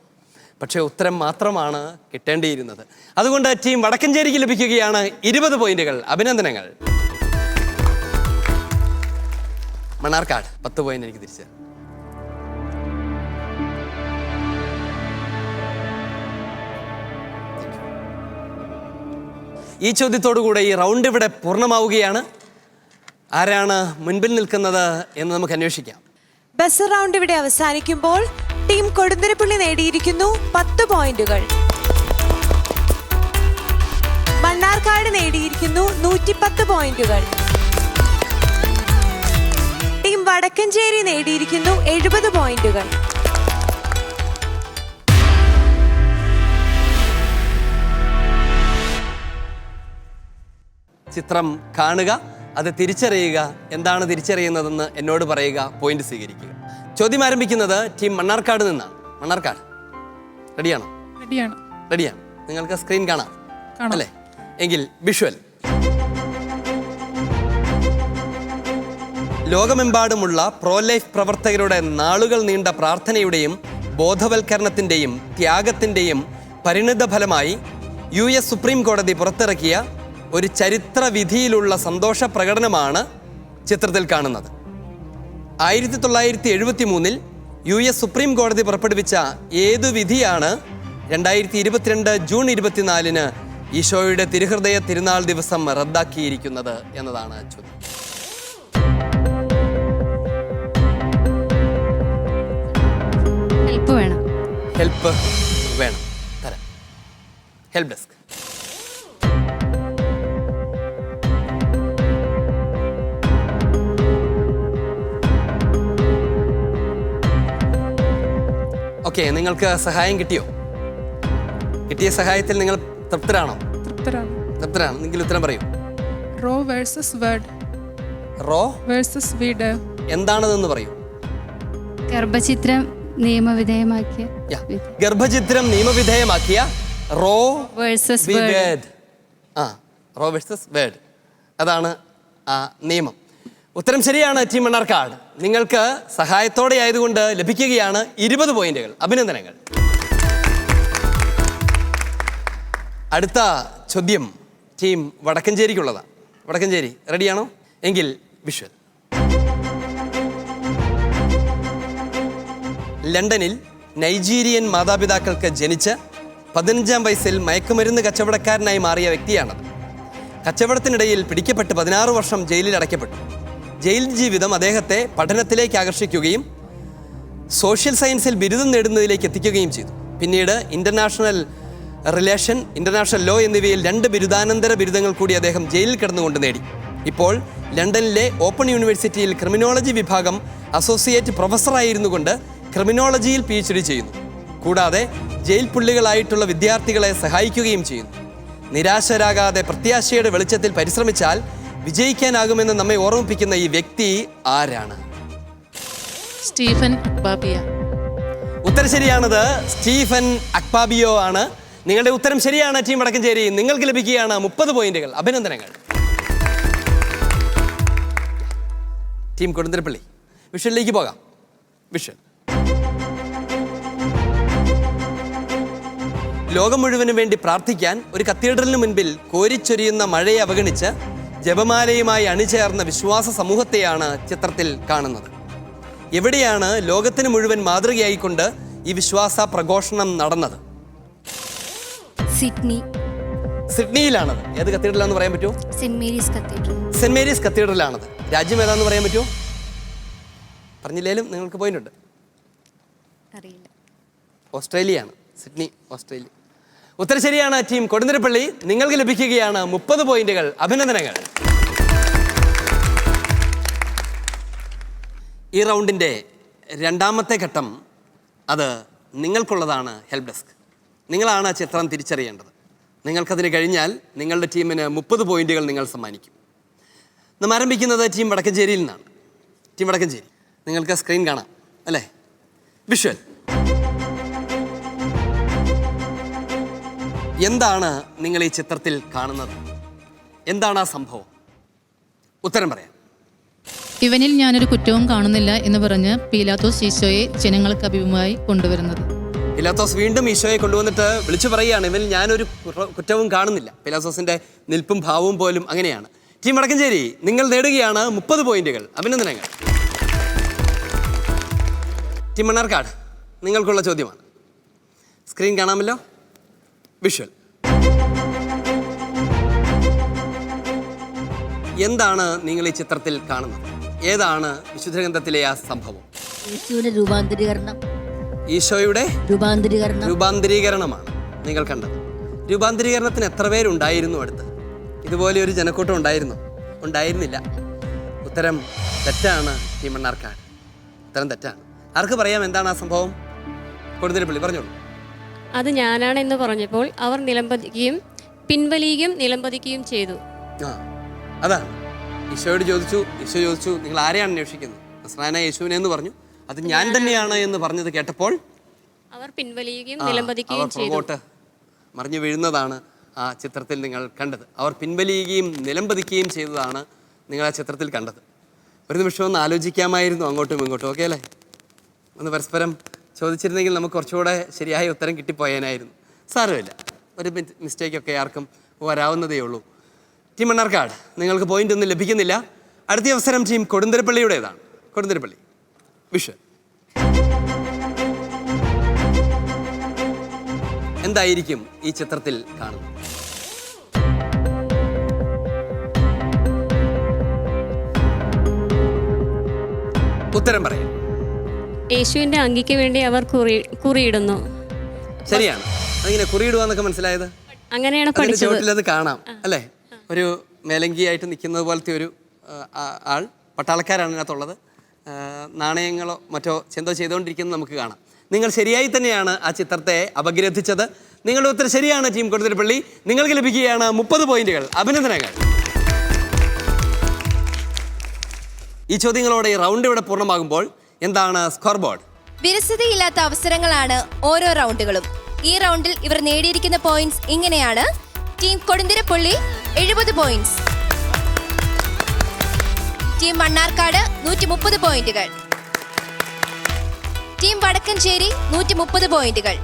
പക്ഷേ ഉത്തരം മാത്രമാണ് കിട്ടേണ്ടിയിരുന്നത്. അതുകൊണ്ട് ടീം വടക്കഞ്ചേരിക്ക് ലഭിക്കുകയാണ് 20 പോയിന്റുകൾ. അഭിനന്ദനങ്ങൾ. മണ്ണാർക്കാട് 10 പോയിന്റ് എനിക്ക് തിരിച്ചു. ഈ ചോദ്യത്തോടുകൂടെ ഈ റൗണ്ട് ഇവിടെ പൂർണ്ണമാവുകയാണ്. ആരാണ് മുൻപിൽ നിൽക്കുന്നത് എന്ന് നമുക്ക് അന്വേഷിക്കാം. ബസ് റൗണ്ട് ഇവിടെ അവസാനിക്കുമ്പോൾ ടീം കൊടുന്തുരപ്പള്ളി നേടിയിരിക്കുന്നു 10 പോയിന്റുകൾ. മണ്ണാർക്കാട് നേടിയിരിക്കുന്നു 110 പോയിന്റുകൾ. ടീം വടക്കഞ്ചേരി നേടിയിരിക്കുന്നു 70 പോയിന്റുകൾ. ചിത്രം കാണുക, അത് തിരിച്ചറിയുക. എന്താണ് തിരിച്ചറിയുന്നതെന്ന് എന്നോട് പറയുക, പോയിന്റ് സ്വീകരിക്കുക. ചോദ്യം ആരംഭിക്കുന്നത് ടീം മണ്ണാർക്കാട് നിന്നാണ്. മണ്ണാർക്കാട് റെഡിയാണോ? റെഡിയാണ്. റെഡിയാണ്. നിങ്ങൾക്ക് സ്ക്രീൻ കാണാം കാണാം. അല്ലേ? എങ്കിൽ വിഷ്വൽ. ലോകമെമ്പാടുമുള്ള പ്രോ ലൈഫ് പ്രവർത്തകരുടെ നാളുകൾ നീണ്ട പ്രാർത്ഥനയുടെയും ബോധവൽക്കരണത്തിൻ്റെയും ത്യാഗത്തിൻ്റെയും പരിണിത ഫലമായി US സുപ്രീം കോടതി പുറത്തിറക്കിയ ഒരു ചരിത്ര വിധിയിലുള്ള സന്തോഷ പ്രകടനമാണ് ചിത്രത്തിൽ കാണുന്നത്. 1973 US സുപ്രീം കോടതി പുറപ്പെടുവിച്ച ഏതു വിധിയാണ് 2022 ജൂൺ 24 ഈശോയുടെ തിരുഹൃദയ തിരുനാൾ ദിവസം റദ്ദാക്കിയിരിക്കുന്നത് എന്നതാണ് ചോദ്യം. ഹെൽപ്പ് വേണം. ഹെൽപ്പ് വേണം. തരാം. Help desk. ഓക്കെ, നിങ്ങൾക്ക് സഹായം കിട്ടിയോ? കിട്ടിയ സഹായത്തിൽ നിങ്ങൾ തൃപ്തരാണോ? തൃപ്തരാണ്. എങ്കിൽ ഉത്തരം പറയൂ. Roe versus Wade. Roe versus Wade. എന്താണതെന്ന് പറയൂ. ഗർഭചിത്രം നിയമവിധേയമാക്കിയ ഗർഭചിത്രം നിയമവിധേയമാക്കിയ Roe versus Wade. Roe versus Wade, അതാണ് ആ നിയമം. ഉത്തരം ശരിയാണ്. ടീം മണ്ണാർക്കാട് നിങ്ങൾക്ക് സഹായത്തോടെ ആയതുകൊണ്ട് ലഭിക്കുകയാണ് 20 പോയിന്റുകൾ. അഭിനന്ദനങ്ങൾ. അടുത്ത ചോദ്യം ടീം വടക്കഞ്ചേരിക്കുള്ളതാണ്. വടക്കഞ്ചേരി റെഡിയാണോ? എങ്കിൽ വിഷ്വൽ. ലണ്ടനിൽ നൈജീരിയൻ മാതാപിതാക്കൾക്ക് ജനിച്ച് 15-ാം വയസ്സിൽ മയക്കുമരുന്ന് കച്ചവടക്കാരനായി മാറിയ വ്യക്തിയാണത്. കച്ചവടത്തിനിടയിൽ പിടിക്കപ്പെട്ട് 16 വർഷം ജയിലിൽ അടയ്ക്കപ്പെട്ടു. ജയിൽ ജീവിതം അദ്ദേഹത്തെ പഠനത്തിലേക്ക് ആകർഷിക്കുകയും സോഷ്യൽ സയൻസിൽ ബിരുദം നേടുന്നതിലേക്ക് എത്തിക്കുകയും ചെയ്തു. പിന്നീട് ഇന്റർനാഷണൽ റിലേഷൻ, ഇന്റർനാഷണൽ ലോ എന്നിവയിൽ 2 ബിരുദാനന്തര ബിരുദങ്ങൾ കൂടി അദ്ദേഹം ജയിലിൽ കിടന്നുകൊണ്ട് നേടി. ഇപ്പോൾ ലണ്ടനിലെ ഓപ്പൺ യൂണിവേഴ്സിറ്റിയിൽ ക്രിമിനോളജി വിഭാഗം അസോസിയേറ്റ് പ്രൊഫസറായിരുന്നു കൊണ്ട് ക്രിമിനോളജിയിൽ PhD ചെയ്യുന്നു. കൂടാതെ ജയിൽ പുള്ളികളായിട്ടുള്ള വിദ്യാർത്ഥികളെ സഹായിക്കുകയും ചെയ്യുന്നു. നിരാശരാകാതെ പ്രത്യാശയുടെ വെളിച്ചത്തിൽ പരിശ്രമിച്ചാൽ വിജയിക്കാനാകുമെന്ന് നമ്മെ ഓർമ്മിപ്പിക്കുന്ന ഈ വ്യക്തി ആരാണ്? സ്റ്റീഫൻ അക്ബാബിയ. ഉത്തരം ശരിയാണത്. സ്റ്റീഫൻ അക്ബാബിയോ ആണ്. നിങ്ങളുടെ ഉത്തരം ശരിയാണ്. ടീം വടക്കഞ്ചേരി നിങ്ങൾക്ക് ലഭിക്കുകയാണ് 30 പോയിന്റുകൾ. അഭിനന്ദനങ്ങൾ. ടീം കൊടുന്തുരപ്പള്ളി വിഷ്വലിലേക്ക് പോകാം. വിഷ്വൽ. ലോകം മുഴുവനും വേണ്ടി പ്രാർത്ഥിക്കാൻ ഒരു കത്തീഡ്രലിന് മുൻപിൽ കോരിച്ചൊരിയുന്ന മഴയെ അവഗണിച്ച് ജപമാലയുമായി അണിചേർന്ന വിശ്വാസ സമൂഹത്തെയാണ് ചിത്രത്തിൽ കാണുന്നത്. എവിടെയാണ് ലോകത്തിന് മുഴുവൻ മാതൃകയായിക്കൊണ്ട് ഈ വിശ്വാസ പ്രഘോഷണം നടന്നത്? സിഡ്നി. സിഡ്നിയിലാണത്. ഏത് കത്തീഡ്രലാന്ന് പറയാൻ പറ്റുമോ? Saint Mary's cathedral. Saint Mary's കത്തീഡ്രലാണത്. രാജ്യം ഏതാന്ന് പറയാൻ പറ്റുമോ? പറഞ്ഞില്ലേലും നിങ്ങൾക്ക് പോയിന്റ് ഉണ്ട്. അറിയില്ല. ഓസ്ട്രേലിയയാണ്. Sydney, Australia. ഉത്തരം ശരിയാണ്. ടീം കൊടുന്തിരപ്പള്ളി, നിങ്ങൾക്ക് ലഭിക്കുകയാണ് 30 പോയിന്റുകൾ. അഭിനന്ദനങ്ങൾ. ഈ റൗണ്ടിൻ്റെ രണ്ടാമത്തെ ഘട്ടം അത് നിങ്ങൾക്കുള്ളതാണ്. Help desk. നിങ്ങളാണ് ചിത്രം തിരിച്ചറിയേണ്ടത്. നിങ്ങൾക്കതിന് കഴിഞ്ഞാൽ നിങ്ങളുടെ ടീമിന് 30 പോയിന്റുകൾ നിങ്ങൾ സമ്മാനിക്കും. നാം ആരംഭിക്കുന്നത് ടീം വടക്കഞ്ചേരിയിൽ നിന്നാണ്. ടീം വടക്കഞ്ചേരി, നിങ്ങൾക്ക് സ്ക്രീൻ കാണാം അല്ലേ? വിഷ്വൽ. എന്താണ് നിങ്ങൾ ഈ ചിത്രത്തിൽ കാണുന്നത്? എന്താണ് ആ സംഭവം? ഉത്തരം പറയാം. ഇവനിൽ ഞാനൊരു കുറ്റവും കാണുന്നില്ല എന്ന് പറഞ്ഞ് പീലാത്തോസ് ഈശോയെ ജനങ്ങൾക്ക് അഭിമുഖമായി കൊണ്ടുവരുന്നത്. പീലാത്തോസ് വീണ്ടും ഈശോയെ കൊണ്ടുവന്നിട്ട് വിളിച്ചു പറയുകയാണ്, ഇവനിൽ ഞാനൊരു കുറ്റവും കാണുന്നില്ല. പീലാത്തോസിന്റെ നിൽപ്പും ഭാവവും പോലും അങ്ങനെയാണ്. ടീം വടക്കഞ്ചേരി, നിങ്ങൾ നേടുകയാണ് 30 പോയിന്റുകൾ. അഭിനന്ദനങ്ങൾ. ടീം മണ്ണാർക്കാട്, നിങ്ങൾക്കുള്ള ചോദ്യമാണ്. സ്ക്രീൻ കാണാമല്ലോ? വിഷ്വൽ. എന്താണ് നിങ്ങൾ ഈ ചിത്രത്തിൽ കാണുന്നത്? ഏതാണ് വിശുദ്ധ ഗ്രന്ഥത്തിലെ ആ സംഭവം? യേശുവിന്റെ രൂപാന്തരീകരണം. ഈശോയുടെ രൂപാന്തരീകരണമാണ് നിങ്ങൾ കണ്ടത്. രൂപാന്തരീകരണത്തിന് എത്ര പേരുണ്ടായിരുന്നു അടുത്ത്? ഇതുപോലെ ഒരു ജനക്കൂട്ടം ഉണ്ടായിരുന്നില്ല. ഉത്തരം തെറ്റാണ്. ടീം മണ്ണാർക്കാട്, ഉത്തരം തെറ്റാണ്. ആർക്ക് പറയാം എന്താണ് ആ സംഭവം? കൊടുതിരപ്പള്ളി പറഞ്ഞോളൂ. അത് ഞാനാണെന്ന് പറഞ്ഞപ്പോൾ അവർ നിലംപതിക്കുകയും പിൻവലിയുകയും നിലംപതിക്കുകയും ചെയ്തു. അതാണ്. ഈശോയോട് ചോദിച്ചു. ഈശോ ചോദിച്ചു, നിങ്ങൾ ആരെയാണ് അന്വേഷിക്കുന്നത്? നസ്രായനായ യേശുവിനെ എന്ന് പറഞ്ഞു. അത് ഞാൻ തന്നെയാണ് എന്ന് പറഞ്ഞത് കേട്ടപ്പോൾ അവർ പിൻവലിയുകയും നിലംപതിക്കുകയും ചെയ്തു. പുറകോട്ട് മറിഞ്ഞു വീഴുന്നതാണ് ആ ചിത്രത്തിൽ നിങ്ങൾ കണ്ടത്. അവർ പിൻവലിയുകയും നിലംപതിക്കുകയും ചെയ്തതാണ് നിങ്ങൾ ആ ചിത്രത്തിൽ കണ്ടത്. ഒരു നിമിഷം ഒന്ന് ആലോചിക്കാമായിരുന്നു അങ്ങോട്ടും ഇങ്ങോട്ടും. ഓക്കെ അല്ലേ? ഒന്ന് പരസ്പരം ചോദിച്ചിരുന്നെങ്കിൽ നമുക്ക് കുറച്ചുകൂടെ ശരിയായ ഉത്തരം കിട്ടിപ്പോയേനായിരുന്നു. സാരമില്ല, ഒരു മിസ്റ്റേക്കൊക്കെ ആർക്കും വരാവുന്നതേ ഉള്ളൂ. ടീം മണ്ണാർക്കാട്, നിങ്ങൾക്ക് പോയിന്റ് ഒന്നും ലഭിക്കുന്നില്ല. അടുത്ത അവസരം ടീം കൊടുന്തിരപ്പള്ളിയുടേതാണ്. കൊടുന്തിരപ്പള്ളി, വിഷ്വൽ. എന്തായിരിക്കും ഈ ചിത്രത്തിൽ കാണുന്നത്? ഉത്തരം പറയാം. യേശുവിന്റെ അങ്കിക്ക് വേണ്ടി അവർ കുറിയിടുന്നു. ശരിയാണ്. അതിങ്ങനെ കുറിയിടുവാന്നൊക്കെ മനസ്സിലായത്? അങ്ങനെയാണ് പഠിച്ചത്. അത് കാണാം അല്ലേ? ഒരു മേലങ്കിയായിട്ട് നിൽക്കുന്നത് പോലത്തെ ഒരു ആൾ, പട്ടാളക്കാരാണ് ഇതിനകത്തുള്ളത്. നാണയങ്ങളോ മറ്റോ എന്തോ ചെയ്തുകൊണ്ടിരിക്കുന്നത് നമുക്ക് കാണാം. നിങ്ങൾ ശരിയായി തന്നെയാണ് ആ ചിത്രത്തെ അപഗ്രഥിച്ചത്. നിങ്ങളുടെ ഉത്തരം ശരിയാണ്. ടീം കൊടുതിരപ്പള്ളി, നിങ്ങൾക്ക് ലഭിക്കുകയാണ് 30 പോയിന്റുകൾ. അഭിനന്ദനങ്ങൾ. ഈ ചോദ്യങ്ങളോടെ ഈ റൗണ്ട് ഇവിടെ പൂർണ്ണമാകുമ്പോൾ എന്താണ് സ്കോർ ബോർഡ്? വിരസതയില്ലാത്ത അവസരങ്ങളാണ് ഓരോ റൗണ്ടുകളും. ഈ റൗണ്ടിൽ ഇവർ നേടിയിരിക്കുന്ന പോയിന്റ്സ് ഇങ്ങനെയാണ്. Team Kodunthirapully 70 points, team Mannarkkad 130 പോയിന്റുകൾ, ടീം വടക്കഞ്ചേരി 130 പോയിന്റുകൾ.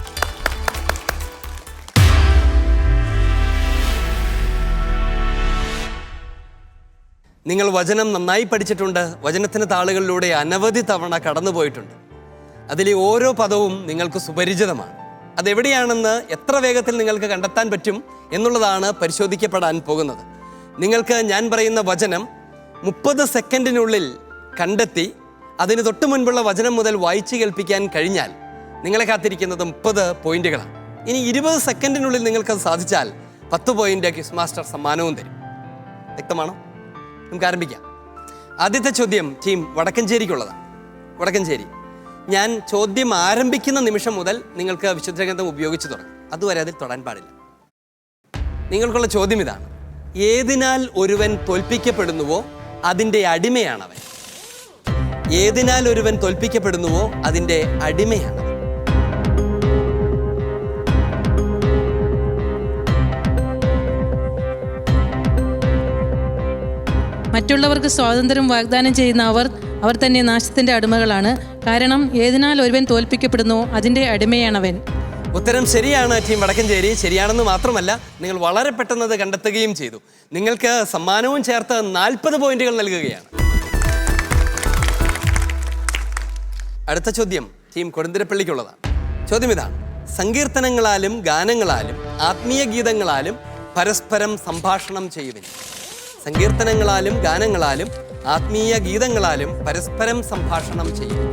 നിങ്ങൾ വചനം നന്നായി പഠിച്ചിട്ടുണ്ട്. വചനത്തിന് താളുകളിലൂടെ അനവധി തവണ കടന്നുപോയിട്ടുണ്ട്. അതിലെ ഓരോ പദവും നിങ്ങൾക്ക് സുപരിചിതമാണ്. അതെവിടെയാണെന്ന് എത്ര വേഗത്തിൽ നിങ്ങൾക്ക് കണ്ടെത്താൻ പറ്റും എന്നുള്ളതാണ് പരിശോധിക്കപ്പെടാൻ പോകുന്നത്. നിങ്ങൾക്ക് ഞാൻ പറയുന്ന വചനം 30 സെക്കൻഡിനുള്ളിൽ കണ്ടെത്തി അതിന് തൊട്ട് മുൻപുള്ള വചനം മുതൽ വായിച്ചു കേൾപ്പിക്കാൻ കഴിഞ്ഞാൽ നിങ്ങളെ കാത്തിരിക്കുന്നത് 30 പോയിന്റുകളാണ്. ഇനി 20 സെക്കൻഡിനുള്ളിൽ നിങ്ങൾക്കത് സാധിച്ചാൽ 10 പോയിന്റ് ക്വിസ് മാസ്റ്റർ സമ്മാനവും തരും. വ്യക്തമാണോ? നമുക്ക് ആരംഭിക്കാം. ആദ്യത്തെ ചോദ്യം ടീം വടക്കഞ്ചേരിക്കുള്ളതാണ്. വടക്കഞ്ചേരി, ഞാൻ ചോദ്യം ആരംഭിക്കുന്ന നിമിഷം മുതൽ നിങ്ങൾക്ക് വിശുദ്ധഗ്രന്ഥം ഉപയോഗിച്ച് തുടങ്ങും. അതുവരെ അതിൽ തൊടാൻ പാടില്ല. നിങ്ങൾക്കുള്ള ചോദ്യം ഇതാണ്: ഏതിനാൽ ഒരുവൻ തോൽപ്പിക്കപ്പെടുന്നുവോ അതിൻ്റെ അടിമയാണവൻ. ഏതിനാൽ ഒരുവൻ തോൽപ്പിക്കപ്പെടുന്നുവോ അതിൻ്റെ അടിമയാണവൻ. മറ്റുള്ളവർക്ക് സ്വാതന്ത്ര്യം വാഗ്ദാനം ചെയ്യുന്ന അവർ തന്നെ നാശത്തിൻ്റെ അടിമകളാണ്. കാരണം ഏതിനാൽ ഒരുവൻ തോൽപ്പിക്കപ്പെടുന്നുവോ അതിൻ്റെ അടിമയാണവൻ. ഉത്തരം ശരിയാണ് ടീം വടക്കഞ്ചേരി. ശരിയാണെന്ന് മാത്രമല്ല, നിങ്ങൾ വളരെ പെട്ടെന്ന് അത് കണ്ടെത്തുകയും ചെയ്തു. നിങ്ങൾക്ക് സമ്മാനവും ചേർത്ത് 40 പോയിന്റുകൾ നൽകുകയാണ്. അടുത്ത ചോദ്യം ടീം കൊടുന്തിരപ്പള്ളിക്കുള്ളതാണ്. ചോദ്യം ഇതാണ്: സങ്കീർത്തനങ്ങളാലും ഗാനങ്ങളാലും ആത്മീയ ഗീതങ്ങളാലും പരസ്പരം സംഭാഷണം ചെയ്യുവിൻ. സങ്കീർത്തനങ്ങളാലും ഗാനങ്ങളാലും ആത്മീയ ഗീതങ്ങളാലും പരസ്പരം സംഭാഷണം ചെയ്യുവിൻ.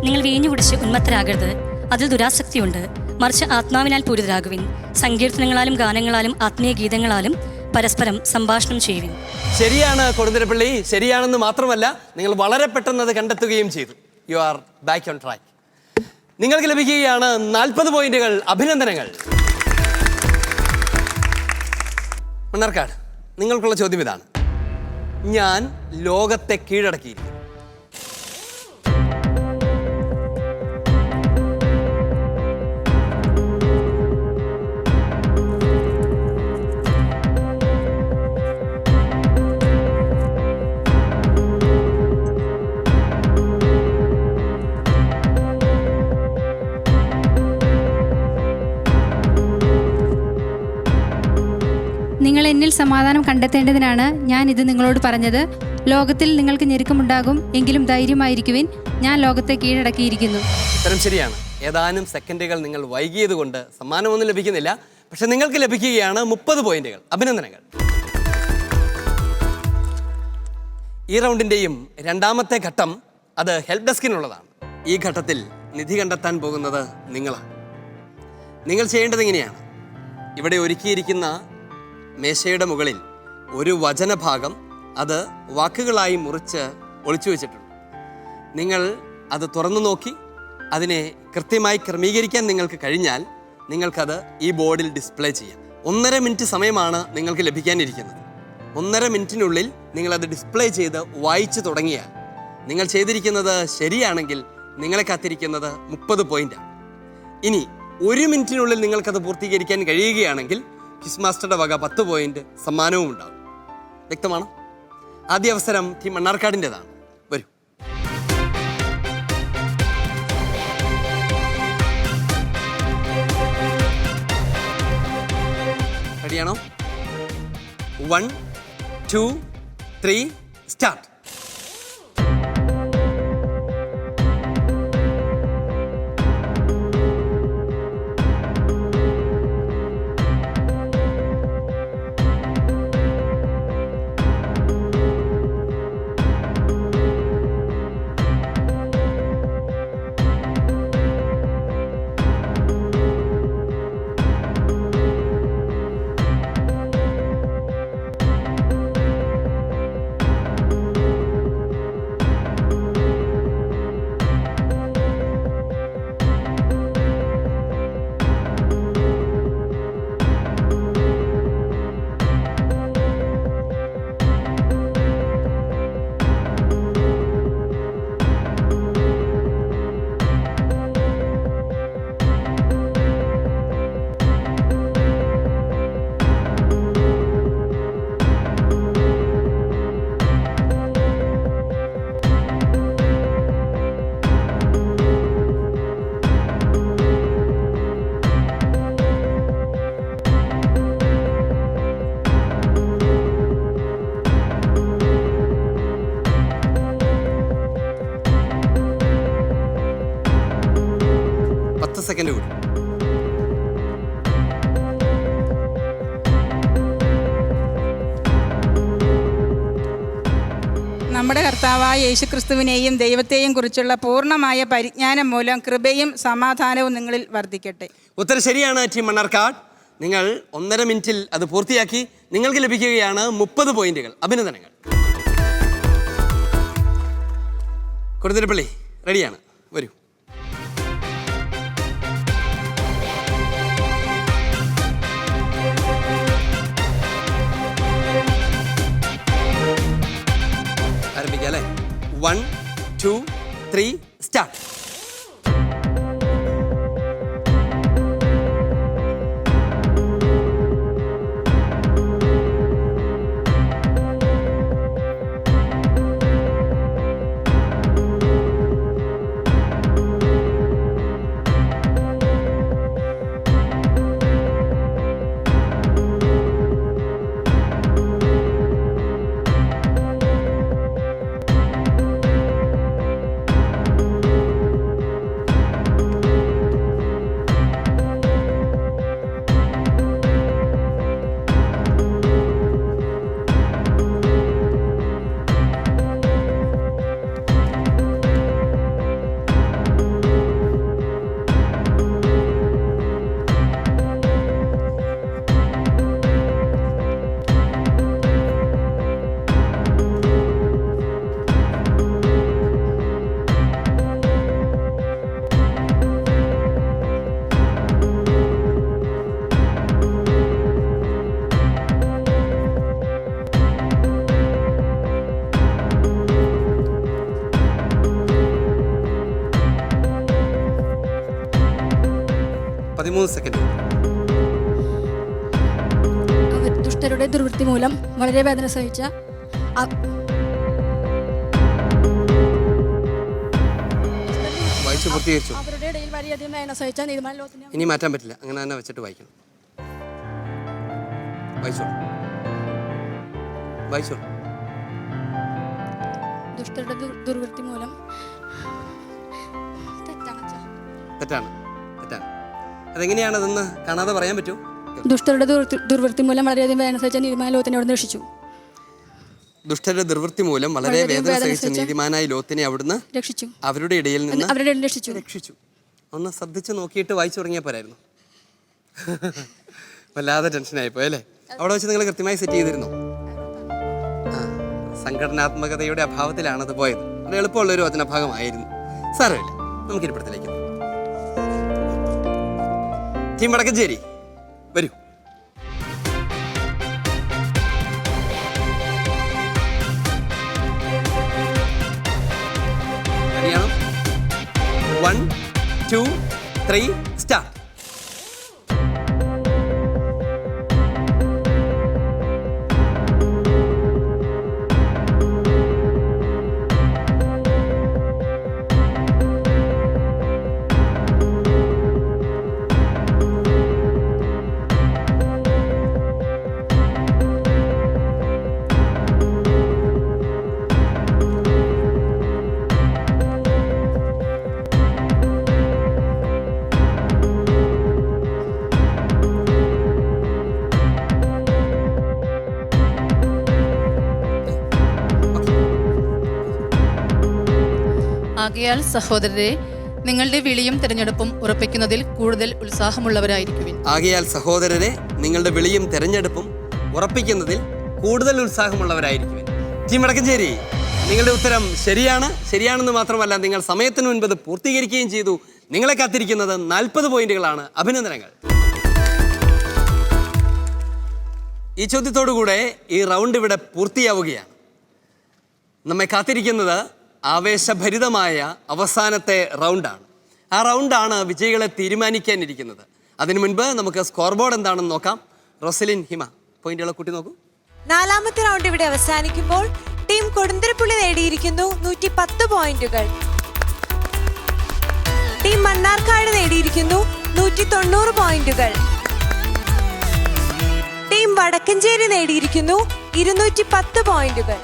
നിങ്ങൾ വീഞ്ഞു കുടിച്ച് ഉന്മത്തരാകരുത്, അതിൽ ദുരാസക്തിയുണ്ട്. മറിച്ച് ആത്മാവിനാൽ പൂരിതരാകുവിൻ. സങ്കീർത്തനങ്ങളാലും ഗാനങ്ങളാലും ആത്മീയ ഗീതങ്ങളാലും പരസ്പരം സംഭാഷണം ചെയ്യുവിൻ. ശരിയാണ് കൊടുന്തിരപ്പള്ളി. ശരിയാണെന്ന് മാത്രമല്ല, നിങ്ങൾ വളരെ പെട്ടെന്ന് അത് കണ്ടെത്തുകയും ചെയ്തു. You are back on track. നിങ്ങൾക്ക് ലഭിക്കുകയാണ് 40 പോയിന്റുകൾ. അഭിനന്ദനങ്ങൾ. മണ്ണാർക്കാട്, നിങ്ങൾക്കുള്ള ചോദ്യം ഇതാണ്: ഞാൻ ലോകത്തെ കീഴടക്കിയിരിക്കുന്നു. നിങ്ങൾ എന്നിൽ സമാധാനം കണ്ടെത്തേണ്ടതിനാണ് ഞാൻ ഇത് നിങ്ങളോട് പറഞ്ഞത്. ലോകത്തിൽ നിങ്ങൾക്ക് ഞെരുക്കമുണ്ടാകും, എങ്കിലും ധൈര്യമായിരിക്കുവിൻ, ഞാൻ ലോകത്തെ കീഴടക്കിയിരിക്കുന്നു. ഉത്തരം ശരിയാണ്. ഏതാനും സെക്കൻഡുകൾ നിങ്ങൾ വൈകിയത് കൊണ്ട് സമ്മാനമൊന്നും ലഭിക്കുന്നില്ല. പക്ഷെ നിങ്ങൾക്ക് ലഭിക്കുകയാണ് 30 പോയിന്റുകൾ. അഭിനന്ദനങ്ങൾ. ഈ റൗണ്ടിൻ്റെയും രണ്ടാമത്തെ ഘട്ടം അത് ഹെൽപ്പ് ഡെസ്കിനുള്ളതാണ്. ഈ ഘട്ടത്തിൽ നിധി കണ്ടെത്താൻ പോകുന്നത് നിങ്ങളാണ്. നിങ്ങൾ ചെയ്യേണ്ടത് ഇങ്ങനെയാണ്: ഇവിടെ ഒരുക്കിയിരിക്കുന്ന മേശയുടെ മുകളിൽ ഒരു വചനഭാഗം അത് വാക്കുകളായി മുറിച്ച് ഒളിച്ചു വെച്ചിട്ടുണ്ട്. നിങ്ങൾ അത് തുറന്നു നോക്കി അതിനെ കൃത്യമായി ക്രമീകരിക്കാൻ നിങ്ങൾക്ക് കഴിഞ്ഞാൽ നിങ്ങൾക്കത് ഈ ബോർഡിൽ ഡിസ്പ്ലേ ചെയ്യാം. 1.5 മിനിറ്റ് സമയമാണ് നിങ്ങൾക്ക് ലഭിക്കാനിരിക്കുന്നത്. 1.5 മിനിറ്റിനുള്ളിൽ നിങ്ങളത് ഡിസ്പ്ലേ ചെയ്ത് വായിച്ചു തുടങ്ങിയാൽ, നിങ്ങൾ ചെയ്തിരിക്കുന്നത് ശരിയാണെങ്കിൽ നിങ്ങളെ കാത്തിരിക്കുന്നത് 30 പോയിന്റാണ്. ഇനി 1 മിനിറ്റിനുള്ളിൽ നിങ്ങൾക്കത് പൂർത്തീകരിക്കാൻ കഴിയുകയാണെങ്കിൽ ക്വിസ് മാസ്റ്ററുടെ വക 10 പോയിന്റ് സമ്മാനവും ഉണ്ടാകും. വ്യക്തമാണ്? ആദ്യ അവസരം ടീം മണ്ണാർക്കാടിൻ്റെതാണ്. വരൂ. റെഡിയാണോ? 1, 2, 3 സ്റ്റാർട്ട്. സെക്കൻഡ് കൂടി. നമ്മുടെ കർത്താവായ യേശുക്രിസ്തുവിനെയും ദൈവത്തെയും കുറിച്ചുള്ള പൂർണ്ണമായ പരിജ്ഞാനം മൂലം കൃപയും സമാധാനവും നിങ്ങളിൽ വർദ്ധിക്കട്ടെ. ഉത്തരം ശരിയാണ് ടീം മണ്ണാർക്കാട്. നിങ്ങൾ 1.5 മിനിറ്റിൽ അത് പൂർത്തിയാക്കി. നിങ്ങൾക്ക് ലഭിക്കുകയാണ് 30 പോയിന്റുകൾ. അഭിനന്ദനങ്ങൾ. കൊടുതിരപ്പള്ളി റെഡിയാണ്. വരൂ. ആരംഭിക്കാം അല്ലേ? 1, 2, 3 സ്റ്റാർട്ട്. 13 സെക്കൻഡ്. ദുഷ്ടരുടെ ദുർവൃത്തി മൂലം വളരെ വേദന സഹിച്ച വായിച്ചു പൂർത്തീകരിച്ചു. അവരുടെ ഇടയിൽ വളരെയധികം വേദന സഹിച്ച നീതിമാൻ ലോകത്തിന് ഇനി മാറ്റാൻ പറ്റില്ല, അങ്ങനെ തന്നെ വെച്ചിട്ട് വായിക്കണം. വായിച്ചോളൂ. ദുഷ്ടരുടെ ദുർവൃത്തി മൂലം തെറ്റാണ്. അതെങ്ങനെയാണ് അതെന്ന് കാണാതെ പറയാൻ പറ്റുമോ? ദുഷ്ടരുടെ ദുർവൃത്തി മൂലം വളരെയധികം വേദന സഹിച്ച നീതിമാൻ ലോകത്തിനെ അവിടുന്ന് രക്ഷിച്ചു. ദുഷ്ടരുടെ ദുർവൃത്തി മൂലം വളരെ വേദന സഹിച്ച നീതിമാനായ ലോത്തിനെ അവിടുന്ന് രക്ഷിച്ചു. അവരുടെ ഇടയിൽ നിന്ന് രക്ഷിച്ചു. ഒന്ന് ശ്രദ്ധിച്ച് നോക്കിയിട്ട് വായിച്ചു തുടങ്ങിയാൽ പോരായിരുന്നു? വല്ലാതെ ടെൻഷനായിപ്പോ അല്ലേ? അവിടെ വെച്ച് നിങ്ങൾ കൃത്യമായി സെറ്റ് ചെയ്തിരുന്നു. സംഘടനാത്മകതയുടെ അഭാവത്തിലാണത് പോയത്. അത് എളുപ്പമുള്ളൊരു വചനഭാഗമായിരുന്നു. സാരമില്ല, നമുക്കിരിപ്പടത്തിലേക്ക് ടീം വടക്കഞ്ചേരി വരൂ. റെഡിയാണോ? 1 2 3 സ്റ്റാർട്ട്. ആകയാൽ സഹോദരരെ, നിങ്ങളുടെ വിളിയും തിരഞ്ഞെടുപ്പും ഉറപ്പിക്കുന്നതിൽ കൂടുതൽ ഉത്സാഹമുള്ളവരായിരിക്കുവിൻ. ആകയാൽ സഹോദരരെ, നിങ്ങളുടെ വിളിയും തിരഞ്ഞെടുപ്പും ഉറപ്പിക്കുന്നതിൽ കൂടുതൽ ഉത്സാഹമുള്ളവരായിരിക്കുവിൻ. ടീം വടക്കഞ്ചേരി, നിങ്ങളുടെ ഉത്തരം ശരിയാണെന്ന് മാത്രമല്ല, നിങ്ങൾ സമയത്തിന് മുൻപ് അത് പൂർത്തീകരിക്കുകയും ചെയ്തു. നിങ്ങളെ കാത്തിരിക്കുന്നത് 40 പോയിന്റുകളാണ്. അഭിനന്ദനങ്ങൾ. ഈ ചോദ്യത്തോടുകൂടെ ഈ റൗണ്ട് ഇവിടെ പൂർത്തിയാവുകയാണ്. നമ്മെ കാത്തിരിക്കുന്നത് ആവേശഭരിതമായ അവസാനത്തെ റൗണ്ടാണ്. ആ റൗണ്ടാണ് വിജയികളെ തീരുമാനിക്കാനിരിക്കുന്നത്. അതിനു മുൻപ് നമുക്ക് സ്കോർ ബോർഡ് എന്താണെന്ന് നോക്കാം. റോസലിൻ, ഹിമ, പോയിന്റുകളെ കൂട്ടി നോക്കൂ. 4ാമത്തെ റൗണ്ട് ഇവിടെ അവസാനിക്കുമ്പോൾ ടീം കൊടുന്തിരപ്പുള്ളി നേടിയിരിക്കുന്നു 110 പോയിന്റുകൾ. ടീം മണ്ണാർക്കാട് നേടിയിരിക്കുന്നു 190 പോയിന്റുകൾ. ടീം വടക്കഞ്ചേരി നേടിയിരിക്കുന്നു 210 പോയിന്റുകൾ.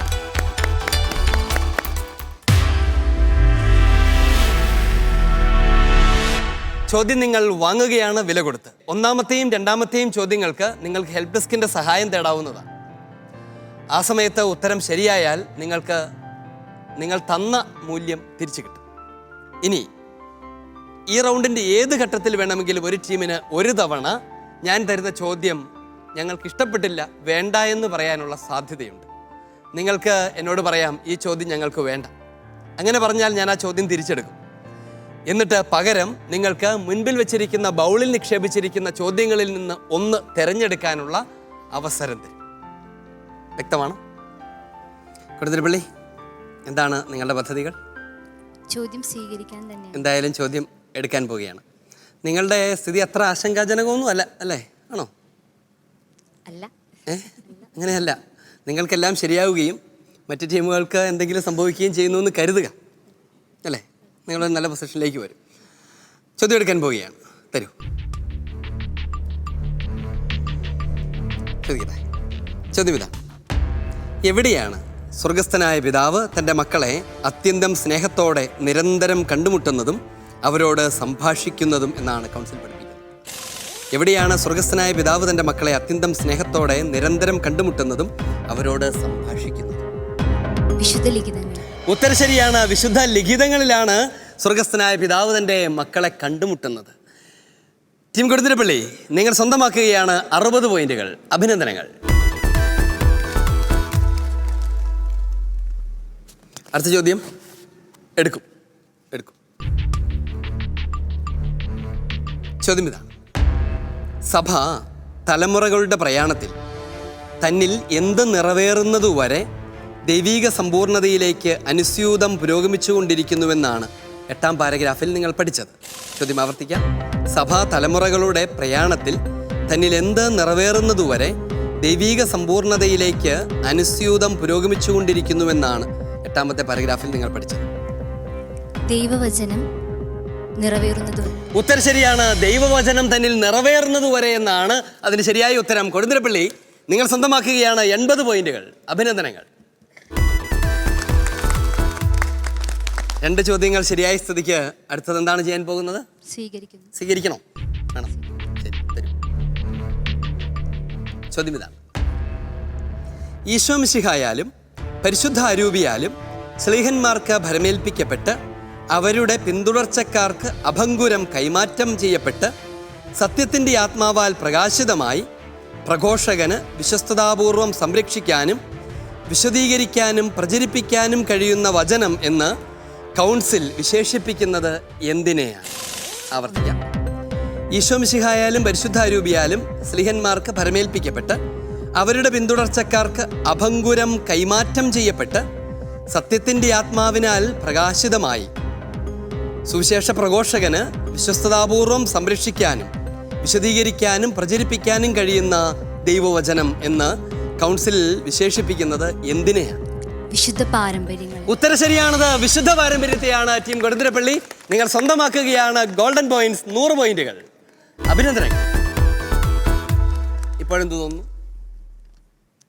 ചോദ്യം നിങ്ങൾ വാങ്ങുകയാണ് വില കൊടുത്ത്. 1ാമത്തെയും 2ാമത്തെയും ചോദ്യങ്ങൾക്ക് നിങ്ങൾക്ക് ഹെൽപ്പ് ഡെസ്കിന്റെ സഹായം തേടാവുന്നതാണ്. ആ സമയത്ത് ഉത്തരം ശരിയായാൽ നിങ്ങൾ തന്ന മൂല്യം തിരിച്ചു കിട്ടും. ഇനി ഈ റൗണ്ടിൻ്റെ ഏത് ഘട്ടത്തിൽ വേണമെങ്കിലും ഒരു ടീമിന് ഒരു തവണ ഞാൻ തരുന്ന ചോദ്യം ഞങ്ങൾക്ക് ഇഷ്ടപ്പെട്ടില്ല, വേണ്ട എന്ന് പറയാനുള്ള സാധ്യതയുണ്ട്. നിങ്ങൾക്ക് എന്നോട് പറയാം, ഈ ചോദ്യം ഞങ്ങൾക്ക് വേണ്ട. അങ്ങനെ പറഞ്ഞാൽ ഞാൻ ആ ചോദ്യം തിരിച്ചെടുക്കും. എന്നിട്ട് പകരം നിങ്ങൾക്ക് മുൻപിൽ വെച്ചിരിക്കുന്ന ബൗളിൽ നിക്ഷേപിച്ചിരിക്കുന്ന ചോദ്യങ്ങളിൽ നിന്ന് ഒന്ന് തിരഞ്ഞെടുക്കാനുള്ള അവസരം തരും. വ്യക്തമാണ്? കൊടുതിരപ്പള്ളി, എന്താണ് നിങ്ങളുടെ പദ്ധതികൾ? ചോദ്യം സ്വീകരിക്കാൻ തന്നെ. എന്തായാലും ചോദ്യം എടുക്കാൻ പോവുകയാണ്. നിങ്ങളുടെ സ്ഥിതി അത്ര ആശങ്കാജനകമൊന്നും അല്ല അല്ലേ? ആണോ? അല്ല. അങ്ങനെയല്ല. നിങ്ങൾക്കെല്ലാം ശരിയാവുകയും മറ്റു ടീമുകൾക്ക് എന്തെങ്കിലും സംഭവിക്കുകയും ചെയ്യുന്നു എന്ന് കരുതുക അല്ലേ? നിങ്ങൾ നല്ല പൊസിഷനിലേക്ക് വരും. ചോദ്യം എടുക്കാൻ പോവുകയാണ്. തരൂ. ചോദിക്കട്ടെ. ചോദ്യം ഇതാണ്: എവിടെയാണ് സ്വർഗസ്ഥനായ പിതാവ് തൻ്റെ മക്കളെ അത്യന്തം സ്നേഹത്തോടെ നിരന്തരം കണ്ടുമുട്ടുന്നതും അവരോട് സംഭാഷിക്കുന്നതും എന്നാണ് കൗൺസിൽ പഠിപ്പിക്കുന്നത്? എവിടെയാണ് സ്വർഗസ്ഥനായ പിതാവ് തൻ്റെ മക്കളെ അത്യന്തം സ്നേഹത്തോടെ നിരന്തരം കണ്ടുമുട്ടുന്നതും അവരോട് സംഭാഷിക്കുന്നതും? വിശുദ്ധ ലിഖിതങ്ങൾ. ഉത്തരം ശരിയാണ്. വിശുദ്ധ ലിഖിതങ്ങളിലാണ് സ്വർഗസ്ഥനായ പിതാവ് തൻ്റെ മക്കളെ കണ്ടുമുട്ടുന്നത്. ടീം കൊടുതിരപ്പള്ളി, നിങ്ങൾ സ്വന്തമാക്കുകയാണ് 60 പോയിന്റുകൾ. അഭിനന്ദനങ്ങൾ. അടുത്ത ചോദ്യം എടുക്കും. ചോദ്യം ഇതാണ്: സഭ തലമുറകളുടെ പ്രയാണത്തിൽ തന്നിൽ എന്ത് നിറവേറുന്നതുവരെ ദൈവീക സമ്പൂർണതയിലേക്ക് അനുസ്യൂതം പുരോഗമിച്ചുകൊണ്ടിരിക്കുന്നുവെന്നാണ് 8-ാം പാരഗ്രാഫിൽ നിങ്ങൾ പഠിച്ചത്. ചോദ്യം ആവർത്തിക്കാം. സഭാ തലമുറകളുടെ പ്രയാണത്തിൽ തന്നിൽ എന്ത് നിറവേറുന്നതുവരെ ദൈവീക സമ്പൂർണതയിലേക്ക് അനുസ്യൂതം പുരോഗമിച്ചുകൊണ്ടിരിക്കുന്നുവെന്നാണ് 8-ാമത്തെ പാരഗ്രാഫിൽ നിങ്ങൾ പഠിച്ചത്. ദൈവവചനം നിറവേറുന്നത്. ഉത്തരം ശരിയാണ്. ദൈവവചനം തന്നിൽ നിറവേറുന്നതുവരെ എന്നാണ് അതിന് ശരിയായ ഉത്തരം. കൊടുന്തിരപ്പള്ളി, നിങ്ങൾ സ്വന്തമാക്കുകയാണ് 80 പോയിന്റുകൾ. അഭിനന്ദനങ്ങൾ. 2 ചോദ്യങ്ങൾ ശരിയായ സ്ഥിതിക്ക് അടുത്തത് എന്താണ് ചെയ്യാൻ പോകുന്നത്? സ്വീകരിക്കണോ? വേണം. ശരി, തരൂ. ചോദ്യം ഇതാണ്. ഈശോ മിശിഹായാലും പരിശുദ്ധ അരൂപിയാലും ശ്ലീഹന്മാർക്ക് ഭരമേൽപ്പിക്കപ്പെട്ട് അവരുടെ പിന്തുടർച്ചക്കാർക്ക് അഭംഗുരം കൈമാറ്റം ചെയ്യപ്പെട്ട് സത്യത്തിൻ്റെ ആത്മാവാൽ പ്രകാശിതമായി പ്രഘോഷകന് വിശ്വസ്തതാപൂർവം സംരക്ഷിക്കാനും വിശദീകരിക്കാനും പ്രചരിപ്പിക്കാനും കഴിയുന്ന വചനം എന്ന് കൗൺസിൽ വിശേഷിപ്പിക്കുന്നത് എന്തിനെയാണ്? ആവർത്തിക്കാം. ഈശോ മിശിഹായാലും പരിശുദ്ധ അരൂപിയാലും സ്ലീഹന്മാർക്ക് ഭരമേൽപ്പിക്കപ്പെട്ട് അവരുടെ പിന്തുടർച്ചക്കാർക്ക് അഭംഗുരം കൈമാറ്റം ചെയ്യപ്പെട്ട് സത്യത്തിൻ്റെ ആത്മാവിനാൽ പ്രകാശിതമായി സുവിശേഷ പ്രഘോഷകന് വിശ്വസ്തതാപൂർവം സംരക്ഷിക്കാനും വിശദീകരിക്കാനും പ്രചരിപ്പിക്കാനും കഴിയുന്ന ദൈവവചനം എന്ന് കൗൺസിൽ വിശേഷിപ്പിക്കുന്നത് എന്തിനെയാണ്? വിശുദ്ധ പാരമ്പര്യങ്ങൾ. ഉത്തരം ശരിയാണത്. വിശുദ്ധ പാരമ്പര്യത്തെയാണ്. ടീം കൊടുന്തിരപ്പള്ളി, നിങ്ങൾ സ്വന്തമാക്കുകയാണ് ഗോൾഡൻ പോയിന്റ്സ്, 100 പോയിന്റുകൾ. അഭിനന്ദനങ്ങൾ. ഇപ്പോഴെന്ത് തോന്നുന്നു?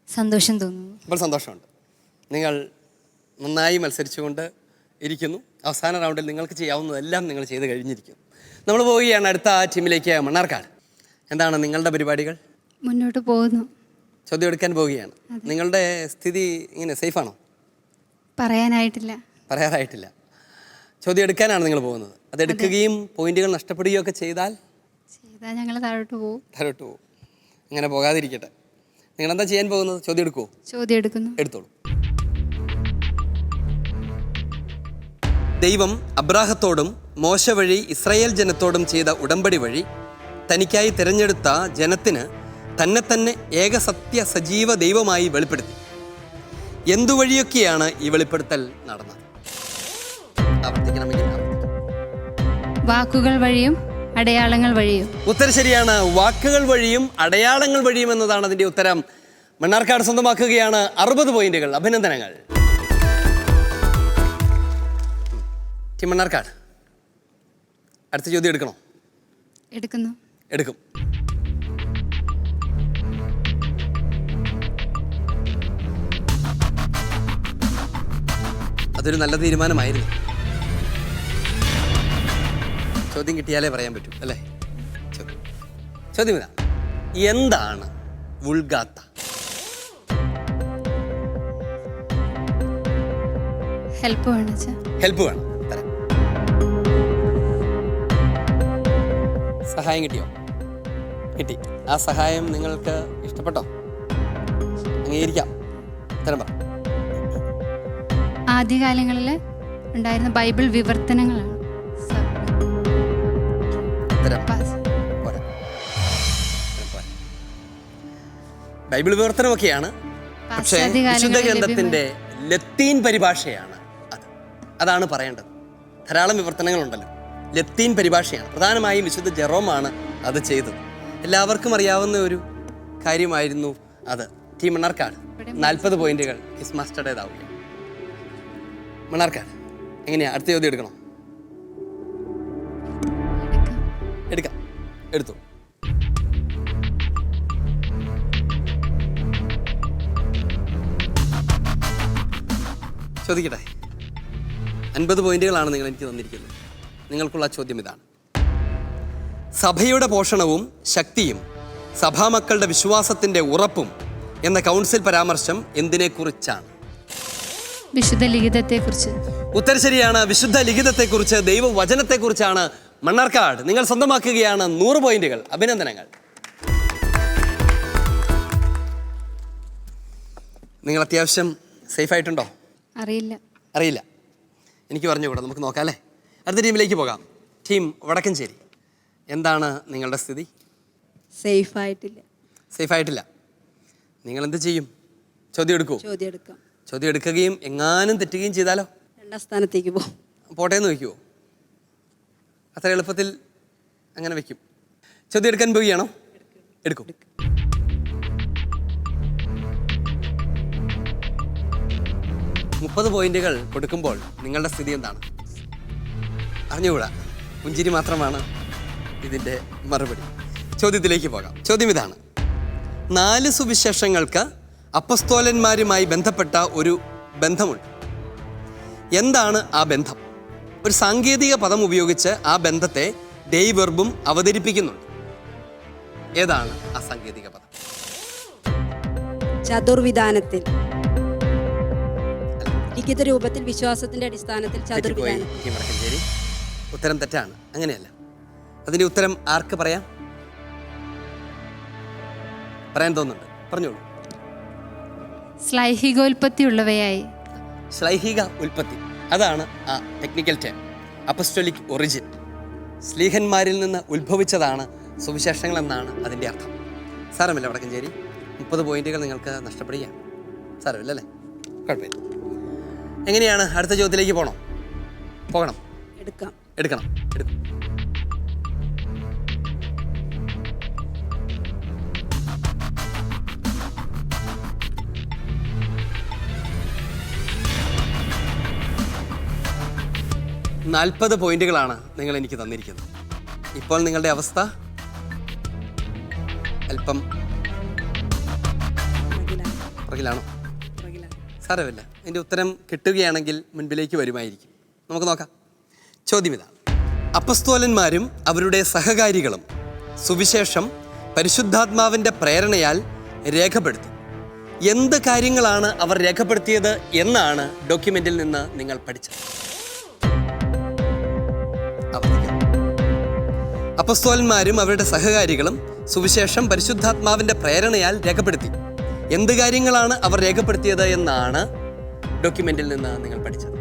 സന്തോഷം തോന്നുന്നു. ഇപ്പോൾ സന്തോഷമുണ്ട്. നിങ്ങൾ നന്നായി മത്സരിച്ചുകൊണ്ട് ഇരിക്കുന്നു. അവസാന റൗണ്ടിൽ നിങ്ങൾക്ക് ചെയ്യാവുന്നതെല്ലാം നിങ്ങൾ ചെയ്ത് കഴിഞ്ഞിരിക്കുന്നു. നമ്മൾ പോവുകയാണ് അടുത്ത ടീമിലേക്ക്, മണ്ണാർക്കാട്. എന്താണ് നിങ്ങളുടെ പരിപാടികൾ? മുന്നോട്ട് പോകുന്നു. ചോദ്യം എടുക്കാൻ പോവുകയാണ്. നിങ്ങളുടെ സ്ഥിതി ഇങ്ങനെ സേഫാണോ? പറയാറായിട്ടില്ല. ചോദ്യം എടുക്കാനാണ് നിങ്ങൾ പോകുന്നത്. അതെടുക്കുകയും പോയിന്റുകൾ നഷ്ടപ്പെടുകയും ഒക്കെ ചെയ്താൽ ഞങ്ങൾ താഴോട്ട് പോകും. അങ്ങനെ പോകാതിരിക്കട്ടെ. നിങ്ങളെന്താ ചെയ്യാൻ പോകുന്നത്? ചോദ്യം എടുക്കുമോ? എടുക്കുന്നു. എടുത്തോളൂ. ദൈവം അബ്രാഹത്തോടും മോശ വഴി ഇസ്രായേൽ ജനത്തോടും ചെയ്ത ഉടമ്പടി വഴി തനിക്കായി തിരഞ്ഞെടുത്ത ജനത്തിന് തന്നെ ഏകസത്യ സജീവ ദൈവമായി വെളിപ്പെടുത്തി. എന്തുവഴിയൊക്കെയാണ് ഈ വെളിപ്പെടുത്തൽ നടന്നത്? ആവർത്തിക്കണമെങ്കിൽ വാക്കുകൾ വഴിയും അടയാളങ്ങൾ വഴിയും. ഉത്തരം ശരിയാണ്. വാക്കുകൾ വഴിയും അടയാളങ്ങൾ വഴിയും എന്നതാണ് അതിന്റെ ഉത്തരം. മണ്ണാർക്കാട് സ്വന്തമാക്കുകയാണ് 60 പോയിന്റുകൾ. അഭിനന്ദനങ്ങൾ. ടീം മണ്ണാർക്കാട്, അടുത്ത ചോദ്യം എടുക്കണോ? എടുക്കും. അതൊരു നല്ല തീരുമാനമായിരുന്നു. ചോദ്യം കിട്ടിയാലേ പറയാൻ പറ്റൂ, അല്ലേ? ചോദ്യം ഇതാ. എന്താണ് വുൾഗാത്ത? ഹെൽപ്പ് വേണം. തരാം. സഹായം കിട്ടിയോ? കിട്ടി. ആ സഹായം നിങ്ങൾക്ക് ഇഷ്ടപ്പെട്ടോ? അംഗീകരിക്കാം. തരം പറ. ആദ്യകാലങ്ങളിൽ ഉണ്ടായിരുന്ന ബൈബിൾ വിവർത്തനങ്ങളാണ്. ബൈബിൾ വിവർത്തനമൊക്കെയാണ്, പക്ഷേ വിശുദ്ധ ഗ്രന്ഥത്തിന്റെ ലത്തീൻ പരിഭാഷയാണ് അത്. അതാണ് പറയേണ്ടത്. ധാരാളം വിവർത്തനങ്ങളുണ്ടല്ലോ. ലത്തീൻ പരിഭാഷയാണ്. പ്രധാനമായും വിശുദ്ധ ജെറോമാണ് അത് ചെയ്തത്. എല്ലാവർക്കും അറിയാവുന്ന ഒരു കാര്യമായിരുന്നു അത്. ടീം മണ്ണാർക്കാട് 40 പോയിന്റുകൾ കിസ് മാസ്റ്ററുടേതാവുകയാണ്. മണ്ണാർക്കാട്, എങ്ങനെയാ? അടുത്ത ചോദ്യം എടുക്കണോ? എടുക്കാം. എടുത്തു. ചോദിക്കട്ടെ. 50 പോയിന്റുകളാണ് നിങ്ങൾ എനിക്ക് തന്നിരിക്കുന്നത്. നിങ്ങൾക്കുള്ള ചോദ്യം ഇതാണ്. സഭയുടെ പോഷണവും ശക്തിയും സഭാമക്കളുടെ വിശ്വാസത്തിന്റെ ഉറപ്പും എന്ന കൗൺസിൽ പരാമർശം എന്തിനെക്കുറിച്ചാണ്? വിശുദ്ധ ലിഖിതത്തെക്കുറിച്ച്. ഉത്തരം ശരിയാണ്. വിശുദ്ധ ലിഖിതത്തെക്കുറിച്ച്, ദൈവവചനത്തെക്കുറിച്ചാണ്. മണ്ണാർക്കാട്, നിങ്ങൾ സ്വന്തമാക്കുകയാണ് 100 പോയിന്റുകൾ. അഭിനന്ദനങ്ങൾ. നിങ്ങൾ അത്യാവശ്യം സേഫായിട്ടുണ്ടോ? അറിയില്ല. എനിക്ക് പറഞ്ഞുകൂടാ. നമുക്ക് നോക്കാം, അല്ലേ? അടുത്ത ടീമിലേക്ക് പോകാം. ടീം വടക്കഞ്ചേരി, എന്താണ് നിങ്ങളുടെ സ്ഥിതി? സേഫായിട്ടില്ല. നിങ്ങൾ എന്ത് ചെയ്യും? ചോദ്യം എടുക്കുമോ? ചോദ്യം എടുക്കുകയും എങ്ങാനും തെറ്റുകയും ചെയ്താലോ? 2ാം സ്ഥാനത്തേക്ക് പോട്ടെ എന്ന് വയ്ക്കുമോ? അത്ര എളുപ്പത്തിൽ അങ്ങനെ വെക്കും. ചോദ്യം എടുക്കാൻ പോവുകയാണോ? എടുക്കും. മുപ്പത് പോയിന്റുകൾ കൊടുക്കുമ്പോൾ നിങ്ങളുടെ സ്ഥിതി എന്താണ്? അറിഞ്ഞുകൂടാ. പുഞ്ചിരി മാത്രമാണ് ഇതിൻ്റെ മറുപടി. ചോദ്യത്തിലേക്ക് പോകാം. ചോദ്യം ഇതാണ്: 4 സുവിശേഷങ്ങൾക്ക് അപ്പസ്തോലന്മാരുമായി ബന്ധപ്പെട്ട ഒരു ബന്ധമുണ്ട്. എന്താണ് ആ ബന്ധം? ഒരു സാങ്കേതിക പദം ഉപയോഗിച്ച് ആ ബന്ധത്തെ ദൈവവർബും അവതരിപ്പിക്കുന്നുണ്ട്. ഏതാണ് ആ സാങ്കേതിക പദം? ചതുർവിധാനത്തിൽ, ലിഖിത രൂപത്തിൽ, വിശ്വാസത്തിന്റെ അടിസ്ഥാനത്തിൽ ചതുർവിധാനം. വടക്കഞ്ചേരി, ഉത്തരം തെറ്റാണ്. അങ്ങനെയല്ല. അതിന്റെ ഉത്തരം ആർക്ക് പറയാൻ തോന്നുന്നുണ്ട്? പറഞ്ഞോളൂ. ശ്ലൈഹികോൽപത്തിയുള്ളവയായി. ശ്ലൈഹിക ഉൽപ്പത്തി, അതാണ് ആ ടെക്നിക്കൽ ടേം. അപ്പസ്റ്റോലിക് ഒറിജിൻ, സ്ലീഹന്മാരിൽ നിന്ന് ഉത്ഭവിച്ചതാണ് സുവിശേഷങ്ങൾ എന്നാണ് അതിൻ്റെ അർത്ഥം. സാരമില്ല വടക്കഞ്ചേരി, 30 പോയിന്റുകൾ നിങ്ങൾക്ക് നഷ്ടപ്പെടുകയാണ്. സാരമില്ല അല്ലേ? കുഴപ്പമില്ല. എങ്ങനെയാണ്? അടുത്ത ചോദ്യത്തിലേക്ക് പോകണം? എടുക്കണം. 40 പോയിന്റുകളാണ് നിങ്ങൾ എനിക്ക് തന്നിരിക്കുന്നത്. ഇപ്പോൾ നിങ്ങളുടെ അവസ്ഥ അല്പം പുറകിലാണോ? സാരമില്ല. ഇതിൻ്റെ ഉത്തരം കിട്ടുകയാണെങ്കിൽ മുൻപിലേക്ക് വരുമായിരിക്കും. നമുക്ക് നോക്കാം. ചോദ്യം ഇതാണ്: അപ്പസ്തോലന്മാരും അവരുടെ സഹകാരികളും സുവിശേഷം പരിശുദ്ധാത്മാവിൻ്റെ പ്രേരണയാൽ രേഖപ്പെടുത്തി. എന്ത് കാര്യങ്ങളാണ് അവർ രേഖപ്പെടുത്തിയത് എന്നാണ് ഡോക്യുമെന്റിൽ നിന്ന് നിങ്ങൾ പഠിച്ചത്? അപ്പസ്തോലന്മാരും അവരുടെ സഹകാരികളും സുവിശേഷം പരിശുദ്ധാത്മാവിൻ്റെ പ്രേരണയാൽ രേഖപ്പെടുത്തി. എന്ത് കാര്യങ്ങളാണ് അവർ രേഖപ്പെടുത്തിയത് എന്നാണ് ഡോക്യുമെന്റിൽ നിന്ന് നിങ്ങൾ പഠിച്ചത്?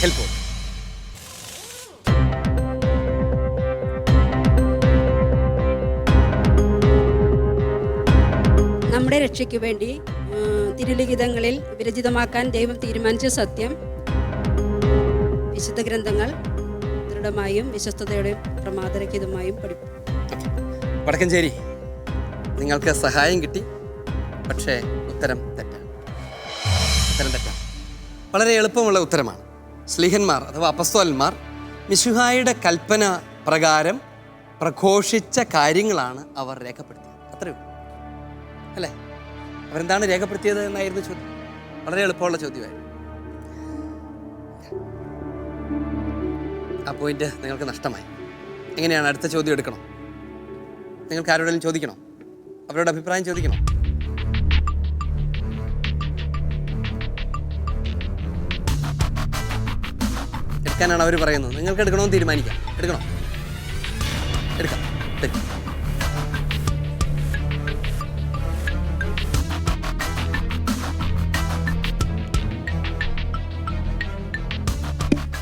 ഹെൽപ്പ്. നമ്മുടെ രക്ഷയ്ക്ക് വേണ്ടി തിരുലിഖിതങ്ങളിൽ വിരചിതമാക്കാൻ ദൈവം തീരുമാനിച്ച സത്യം വിശുദ്ധ ഗ്രന്ഥങ്ങൾ ദൃഢമായും വിശ്വസ്തയോടെയും പ്രമാദരഹിതമായും പഠിക്കും. വടക്കഞ്ചേരി, നിങ്ങൾക്ക് സഹായം കിട്ടി, പക്ഷേ ഉത്തരം തെറ്റാണ്. വളരെ എളുപ്പമുള്ള ഉത്തരമാണ്. സ്ലീഹന്മാർ അഥവാ അപ്പസ്തോലന്മാർ മിശിഹായുടെ കൽപ്പന പ്രകാരം പ്രഘോഷിച്ച കാര്യങ്ങളാണ് അവർ രേഖപ്പെടുത്തിയത്. അത്രയേ ഉള്ളൂ അല്ലേ? അവരെന്താണ് രേഖപ്പെടുത്തിയത് എന്നായിരുന്നു ചോദ്യം. വളരെ എളുപ്പമുള്ള ചോദ്യമായിരുന്നു. ആ പോയിന്റ് നിങ്ങൾക്ക് നഷ്ടമായി. എങ്ങനെയാണ്? അടുത്ത ചോദ്യം എടുക്കണോ? നിങ്ങൾക്ക് ആരോടെങ്കിലും ചോദിക്കണോ? അവരുടെ അഭിപ്രായം ചോദിക്കണോ? എടുക്കാനാണ് അവർ പറയുന്നത്. നിങ്ങൾക്ക് എടുക്കണമെന്ന് തീരുമാനിക്കാം. എടുക്കാം.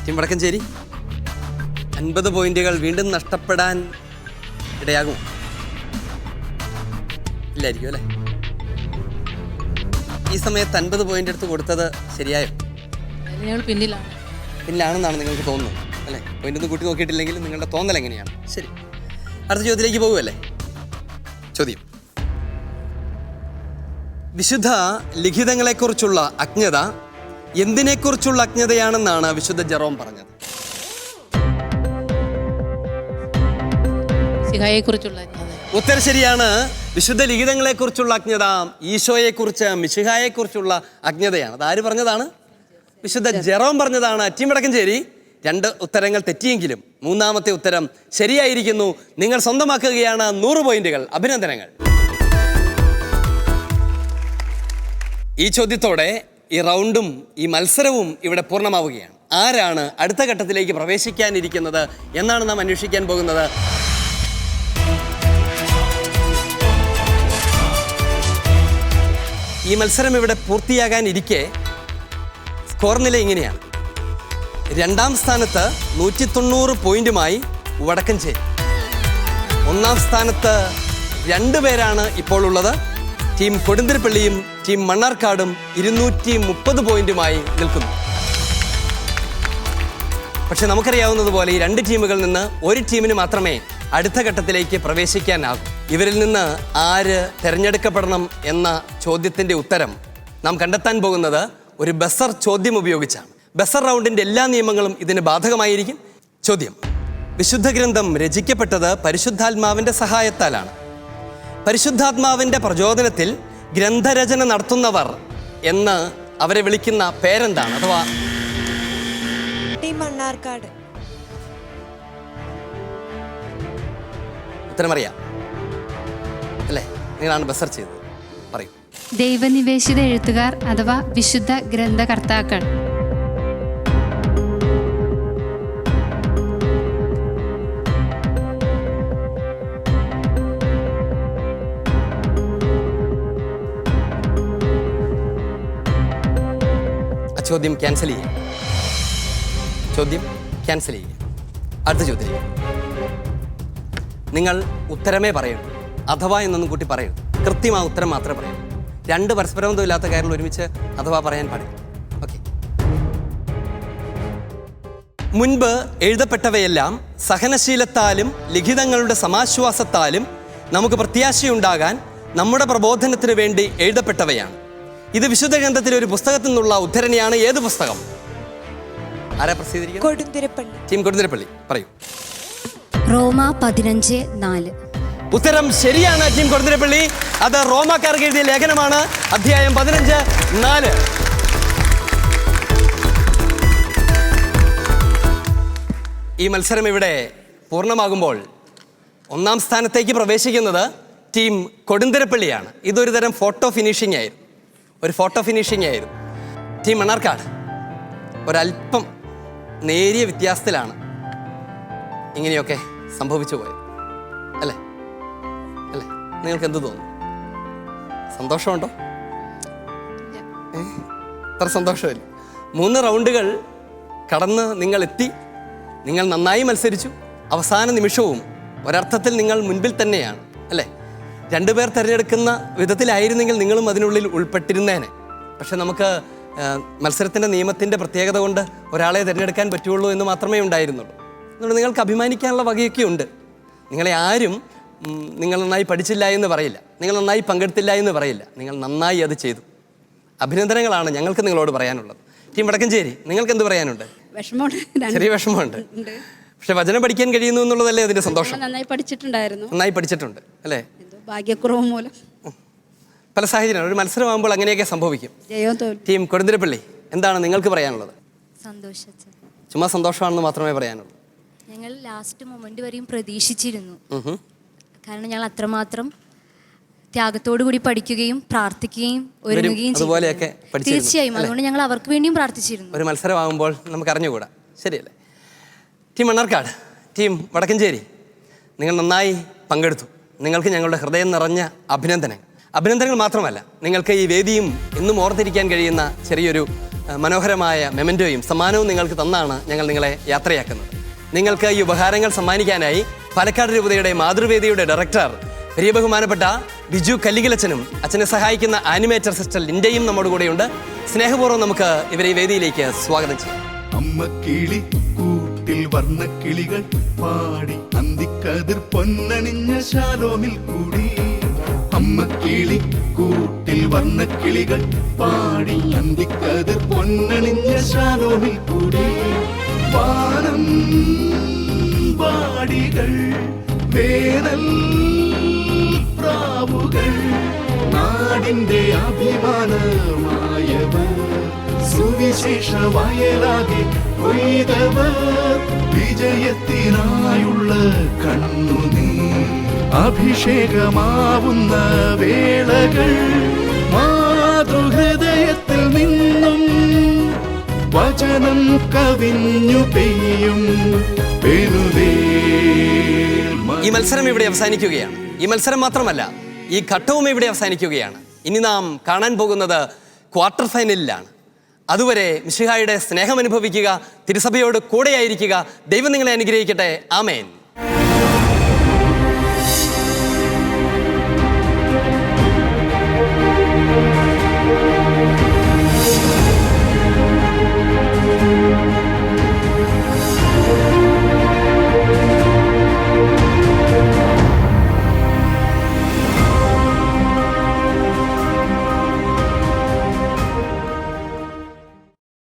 ടീം വടക്കഞ്ചേരി, 50 പോയിന്റുകൾ വീണ്ടും നഷ്ടപ്പെടാൻ ഇടയാകുമോ? ഇല്ലായിരിക്കും അല്ലേ? ഈ സമയത്ത് 50 പോയിന്റ് എടുത്ത് കൊടുത്തത് ശരിയായോ? പിന്നിലാണെന്നാണ് നിങ്ങൾക്ക് തോന്നുന്നത് അല്ലേ? പോയിന്റ് ഒന്നും കൂട്ടി നോക്കിയിട്ടില്ലെങ്കിൽ നിങ്ങളുടെ തോന്നൽ എങ്ങനെയാണ്? ശരി, അടുത്ത ചോദ്യത്തിലേക്ക് പോകുമല്ലേ? ചോദ്യം: വിശുദ്ധ ലിഖിതങ്ങളെക്കുറിച്ചുള്ള അജ്ഞത എന്തിനെക്കുറിച്ചുള്ള അജ്ഞതയാണെന്നാണ് വിശുദ്ധ ജെറോം പറഞ്ഞത്? ഉത്തരം ശരിയാണ്. വിശുദ്ധ ലിഖിതങ്ങളെക്കുറിച്ചുള്ള അജ്ഞത ഈശോയെക്കുറിച്ച്, മിശിഹായെക്കുറിച്ചുള്ള അജ്ഞതയാണ്. അതാര് പറഞ്ഞതാണ്? വിശുദ്ധ ജെറോം പറഞ്ഞതാണ്. ടീം വടക്കഞ്ചേരി, 2 ഉത്തരങ്ങൾ തെറ്റിയെങ്കിലും 3ാമത്തെ ഉത്തരം ശരിയായിരിക്കുന്നു. നിങ്ങൾ സ്വന്തമാക്കുകയാണ് 100 പോയിന്റുകൾ. അഭിനന്ദനങ്ങൾ. ഈ ചോദ്യത്തോടെ ഈ റൗണ്ടും ഈ മത്സരവും ഇവിടെ പൂർണ്ണമാവുകയാണ്. ആരാണ് അടുത്ത ഘട്ടത്തിലേക്ക് പ്രവേശിക്കാനിരിക്കുന്നത് എന്നാണ് നാം അന്വേഷിക്കാൻ പോകുന്നത്. ഈ മത്സരം ഇവിടെ പൂർത്തിയാകാനിരിക്കെ സ്കോർ നില ഇങ്ങനെയാണ്: രണ്ടാം സ്ഥാനത്ത് 190 പോയിന്റുമായി വടക്കഞ്ചേരി. ഒന്നാം സ്ഥാനത്ത് 2 പേരാണ് ഇപ്പോൾ ഉള്ളത്. ടീം കൊടുന്തിരിപ്പള്ളിയും ടീം മണ്ണാർക്കാടും 230 പോയിന്റുമായി നിൽക്കുന്നു. പക്ഷെ നമുക്കറിയാവുന്നതുപോലെ ഈ 2 ടീമുകളിൽ നിന്ന് ഒരു ടീമിന് മാത്രമേ അടുത്ത ഘട്ടത്തിലേക്ക് പ്രവേശിക്കാനാകൂ. ഇവരിൽ നിന്ന് ആര് തിരഞ്ഞെടുക്കപ്പെടണം എന്ന ചോദ്യത്തിൻ്റെ ഉത്തരം നാം കണ്ടെത്താൻ പോകുന്നത് ഒരു ബസർ ചോദ്യം ഉപയോഗിച്ചാണ്. ബസർ റൗണ്ടിൻ്റെ എല്ലാ നിയമങ്ങളും ഇതിന് ബാധകമായിരിക്കും. ചോദ്യം: വിശുദ്ധ ഗ്രന്ഥം രചിക്കപ്പെട്ടത് പരിശുദ്ധാത്മാവിൻ്റെ സഹായത്താലാണ്. പരിശുദ്ധാത്മാവിൻ്റെ പ്രചോദനത്തിൽ ഗ്രന്ഥരചന നടത്തുന്നവർ എന്ന് അവരെ വിളിക്കുന്ന പേരെന്താണ്? അഥവാ മണ്ണാർക്കാട്. ഉത്തരമറിയാം അല്ലേ? നിങ്ങളാണ് ബസർ ചെയ്തത്, പറയൂ. ദൈവനിവേശിത എഴുത്തുകാർ അഥവാ വിശുദ്ധ ഗ്രന്ഥകർത്താക്കൾ. ചോദ്യം ക്യാൻസൽ ചെയ്യാം. ചോദ്യം ക്യാൻസൽ ചെയ്യാം. അടുത്ത ചോദ്യം. നിങ്ങൾ ഉത്തരമേ പറയൂ, അഥവാ എന്നൊന്നും കൂട്ടി പറയൂ. കൃത്യമായ ഉത്തരം മാത്രമേ പറയൂ. 2 പരസ്പരബന്ധം ഇല്ലാത്ത കാര്യങ്ങൾ ഒരുമിച്ച് അഥവാ പറയാൻ പാടില്ല. ഓക്കെ. മുൻപ് എഴുതപ്പെട്ടവയെല്ലാം സഹനശീലത്താലും ലിഖിതങ്ങളുടെ സമാശ്വാസത്താലും നമുക്ക് പ്രത്യാശയുണ്ടാകാൻ നമ്മുടെ പ്രബോധനത്തിന് വേണ്ടി എഴുതപ്പെട്ടവയാണ്. ഇത് വിശുദ്ധ ഗ്രന്ഥത്തിലെ ഒരു പുസ്തകത്തിൽ നിന്നുള്ള ഉദ്ധരണിയാണ്. ഏത് പുസ്തകം? ആരാ പ്രസിദ്ധീകരിക്കുന്നത്? കൊടുന്തിരിപ്പള്ളി. ടീം കൊടുന്തിരിപ്പള്ളി, പറയൂ. റോമ 15:4. ഉത്തരം ശരിയാണ്. ടീം കൊടുന്തിരിപ്പള്ളി. അത് റോമാക്കാർക്ക് എഴുതിയ ലേഖനമാണ്. അധ്യായം 15:4. ഈ മത്സരം ഇവിടെ പൂർണ്ണമാകുമ്പോൾ ഒന്നാം സ്ഥാനത്തേക്ക് പ്രവേശിക്കുന്നത് ടീം കൊടുന്തിരിപ്പള്ളിയാണ്. ഇതൊരു തരം ഫോട്ടോ ഫിനിഷിംഗ് ആയിരുന്നു. ടീം മണ്ണാർക്കാട് ഒരല്പം നേരിയ വ്യത്യാസത്തിലാണ് ഇങ്ങനെയൊക്കെ സംഭവിച്ചു പോയത്, അല്ലേ? നിങ്ങൾക്ക് എന്ത് തോന്നുന്നു? സന്തോഷമുണ്ടോ? അത്ര സന്തോഷമില്ല. 3 റൗണ്ടുകൾ കടന്ന് നിങ്ങൾ എത്തി. നിങ്ങൾ നന്നായി മത്സരിച്ചു. അവസാന നിമിഷവും ഒരർത്ഥത്തിൽ നിങ്ങൾ മുൻപിൽ തന്നെയാണ്, അല്ലേ? 2 പേർ തിരഞ്ഞെടുക്കുന്ന വിധത്തിലായിരുന്നെങ്കിൽ നിങ്ങളും അതിനുള്ളിൽ ഉൾപ്പെട്ടിരുന്നേനെ. പക്ഷെ നമുക്ക് മത്സരത്തിൻ്റെ നിയമത്തിൻ്റെ പ്രത്യേകത കൊണ്ട് ഒരാളെ തിരഞ്ഞെടുക്കാൻ പറ്റുള്ളൂ എന്ന് മാത്രമേ ഉണ്ടായിരുന്നുള്ളൂ. അതുകൊണ്ട് നിങ്ങൾക്ക് അഭിമാനിക്കാനുള്ള വകയൊക്കെ ഉണ്ട്. നിങ്ങളെ ആരും നിങ്ങൾ നന്നായി പഠിച്ചില്ല എന്ന് പറയില്ല, നിങ്ങൾ നന്നായി പങ്കെടുത്തില്ല എന്ന് പറയില്ല. നിങ്ങൾ നന്നായി അത് ചെയ്തു. അഭിനന്ദനങ്ങളാണ് ഞങ്ങൾക്ക് നിങ്ങളോട് പറയാനുള്ളത്. ടീം വടക്കഞ്ചേരി, നിങ്ങൾക്ക് എന്ത് പറയാനുണ്ട്? ചെറിയ വിഷമമുണ്ട്. പക്ഷെ വചനം പഠിക്കാൻ കഴിയുന്നു എന്നുള്ളതല്ലേ അതിൻ്റെ സന്തോഷം. നന്നായി പഠിച്ചിട്ടുണ്ട് അല്ലേ? ഭാഗ്യക്കുറവ് മൂലം പല സാഹചര്യം ഒരു മത്സരമാകുമ്പോൾ അങ്ങനെയൊക്കെ സംഭവിക്കും. ടീം കൊടുന്തിരിപ്പള്ളി, എന്താണ് നിങ്ങൾക്ക് പറയാനുള്ളത്? ചുമ്മാ സന്തോഷമാണെന്ന് മാത്രമേ പറയാനുള്ളൂ. ഞങ്ങൾ ലാസ്റ്റ് മൊമെന്റ് വരെയും പ്രതീക്ഷിച്ചിരുന്നു. കാരണം ഞങ്ങൾ അത്രമാത്രം ത്യാഗത്തോടു കൂടി പഠിക്കുകയും പ്രാർത്ഥിക്കുകയും ഒരുങ്ങുകയും അതുപോലെയൊക്കെ തീർച്ചയായും. അതുകൊണ്ട് ഞങ്ങൾ അവർക്ക് വേണ്ടിയും പ്രാർത്ഥിച്ചിരുന്നു. ഒരു മത്സരമാകുമ്പോൾ നമുക്ക് അറിഞ്ഞുകൂടാ, ശരിയല്ലേ? ടീം മണ്ണാർക്കാട്, ടീം വടക്കഞ്ചേരി, നിങ്ങൾ നന്നായി പങ്കെടുത്തു. നിങ്ങൾക്ക് ഞങ്ങളുടെ ഹൃദയം നിറഞ്ഞ അഭിനന്ദനങ്ങൾ മാത്രമല്ല, നിങ്ങൾക്ക് ഈ വേദിയും എന്നും ഓർത്തിരിക്കാൻ കഴിയുന്ന ചെറിയൊരു മനോഹരമായ മെമൻറ്റോയും സമ്മാനവും നിങ്ങൾക്ക് തന്നാണ് ഞങ്ങൾ നിങ്ങളെ യാത്രയാക്കുന്നത്. നിങ്ങൾക്ക് ഈ ഉപഹാരങ്ങൾ സമ്മാനിക്കാനായി പാലക്കാട് രൂപതയുടെ മാതൃവേദിയുടെ ഡയറക്ടർ വലിയ ബഹുമാനപ്പെട്ട ബിജു കല്ലികലച്ചനും അച്ഛനെ സഹായിക്കുന്ന ആനിമേറ്റർ സിസ്റ്റർ ലിൻഡയും നമ്മുടെ കൂടെയുണ്ട്. സ്നേഹപൂർവ്വം നമുക്ക് ഇവരെ ഈ വേദിയിലേക്ക് സ്വാഗതം ചെയ്യാം. അമ്മക്കിളി കൂട്ടിൽ വർണ്ണക്കിളികൾ പാടി അന്തിക്കതിർ പൊന്നണിഞ്ഞ ശാലോമിൽ കൂടി. അമ്മക്കിളി കൂട്ടിൽ വർണ്ണക്കിളികൾ പാടി അന്തിക്കതിർ പൊന്നണിഞ്ഞ ശാലോമിൽ കൂടി. വാനം വാടികൾ വേനൽ പ്രാവുകൾ നാടിന്റെ അഭിമാനമായവർ സുവിശേഷ വയലാകെ കൊയ്തവർ വിജയത്തിനായുള്ള കണ്ണുനീർ അഭിഷേകമാവുന്ന വേളകൾ മാതൃഹൃദയത്തിൽ നിന്നും വചനം കവിഞ്ഞു പെയ്യും. ഈ മത്സരം ഇവിടെ അവസാനിക്കുകയാണ്. ഈ മത്സരം മാത്രമല്ല, ഈ ഘട്ടവും ഇവിടെ അവസാനിക്കുകയാണ്. ഇനി നാം കാണാൻ പോകുന്നത് ക്വാർട്ടർ ഫൈനലിലാണ്. അതുവരെ മിശിഹായുടെ സ്നേഹം അനുഭവിക്കുക, തിരുസഭയോട് കൂടെയായിരിക്കുക. ദൈവം നിങ്ങളെ അനുഗ്രഹിക്കട്ടെ. ആമേൻ.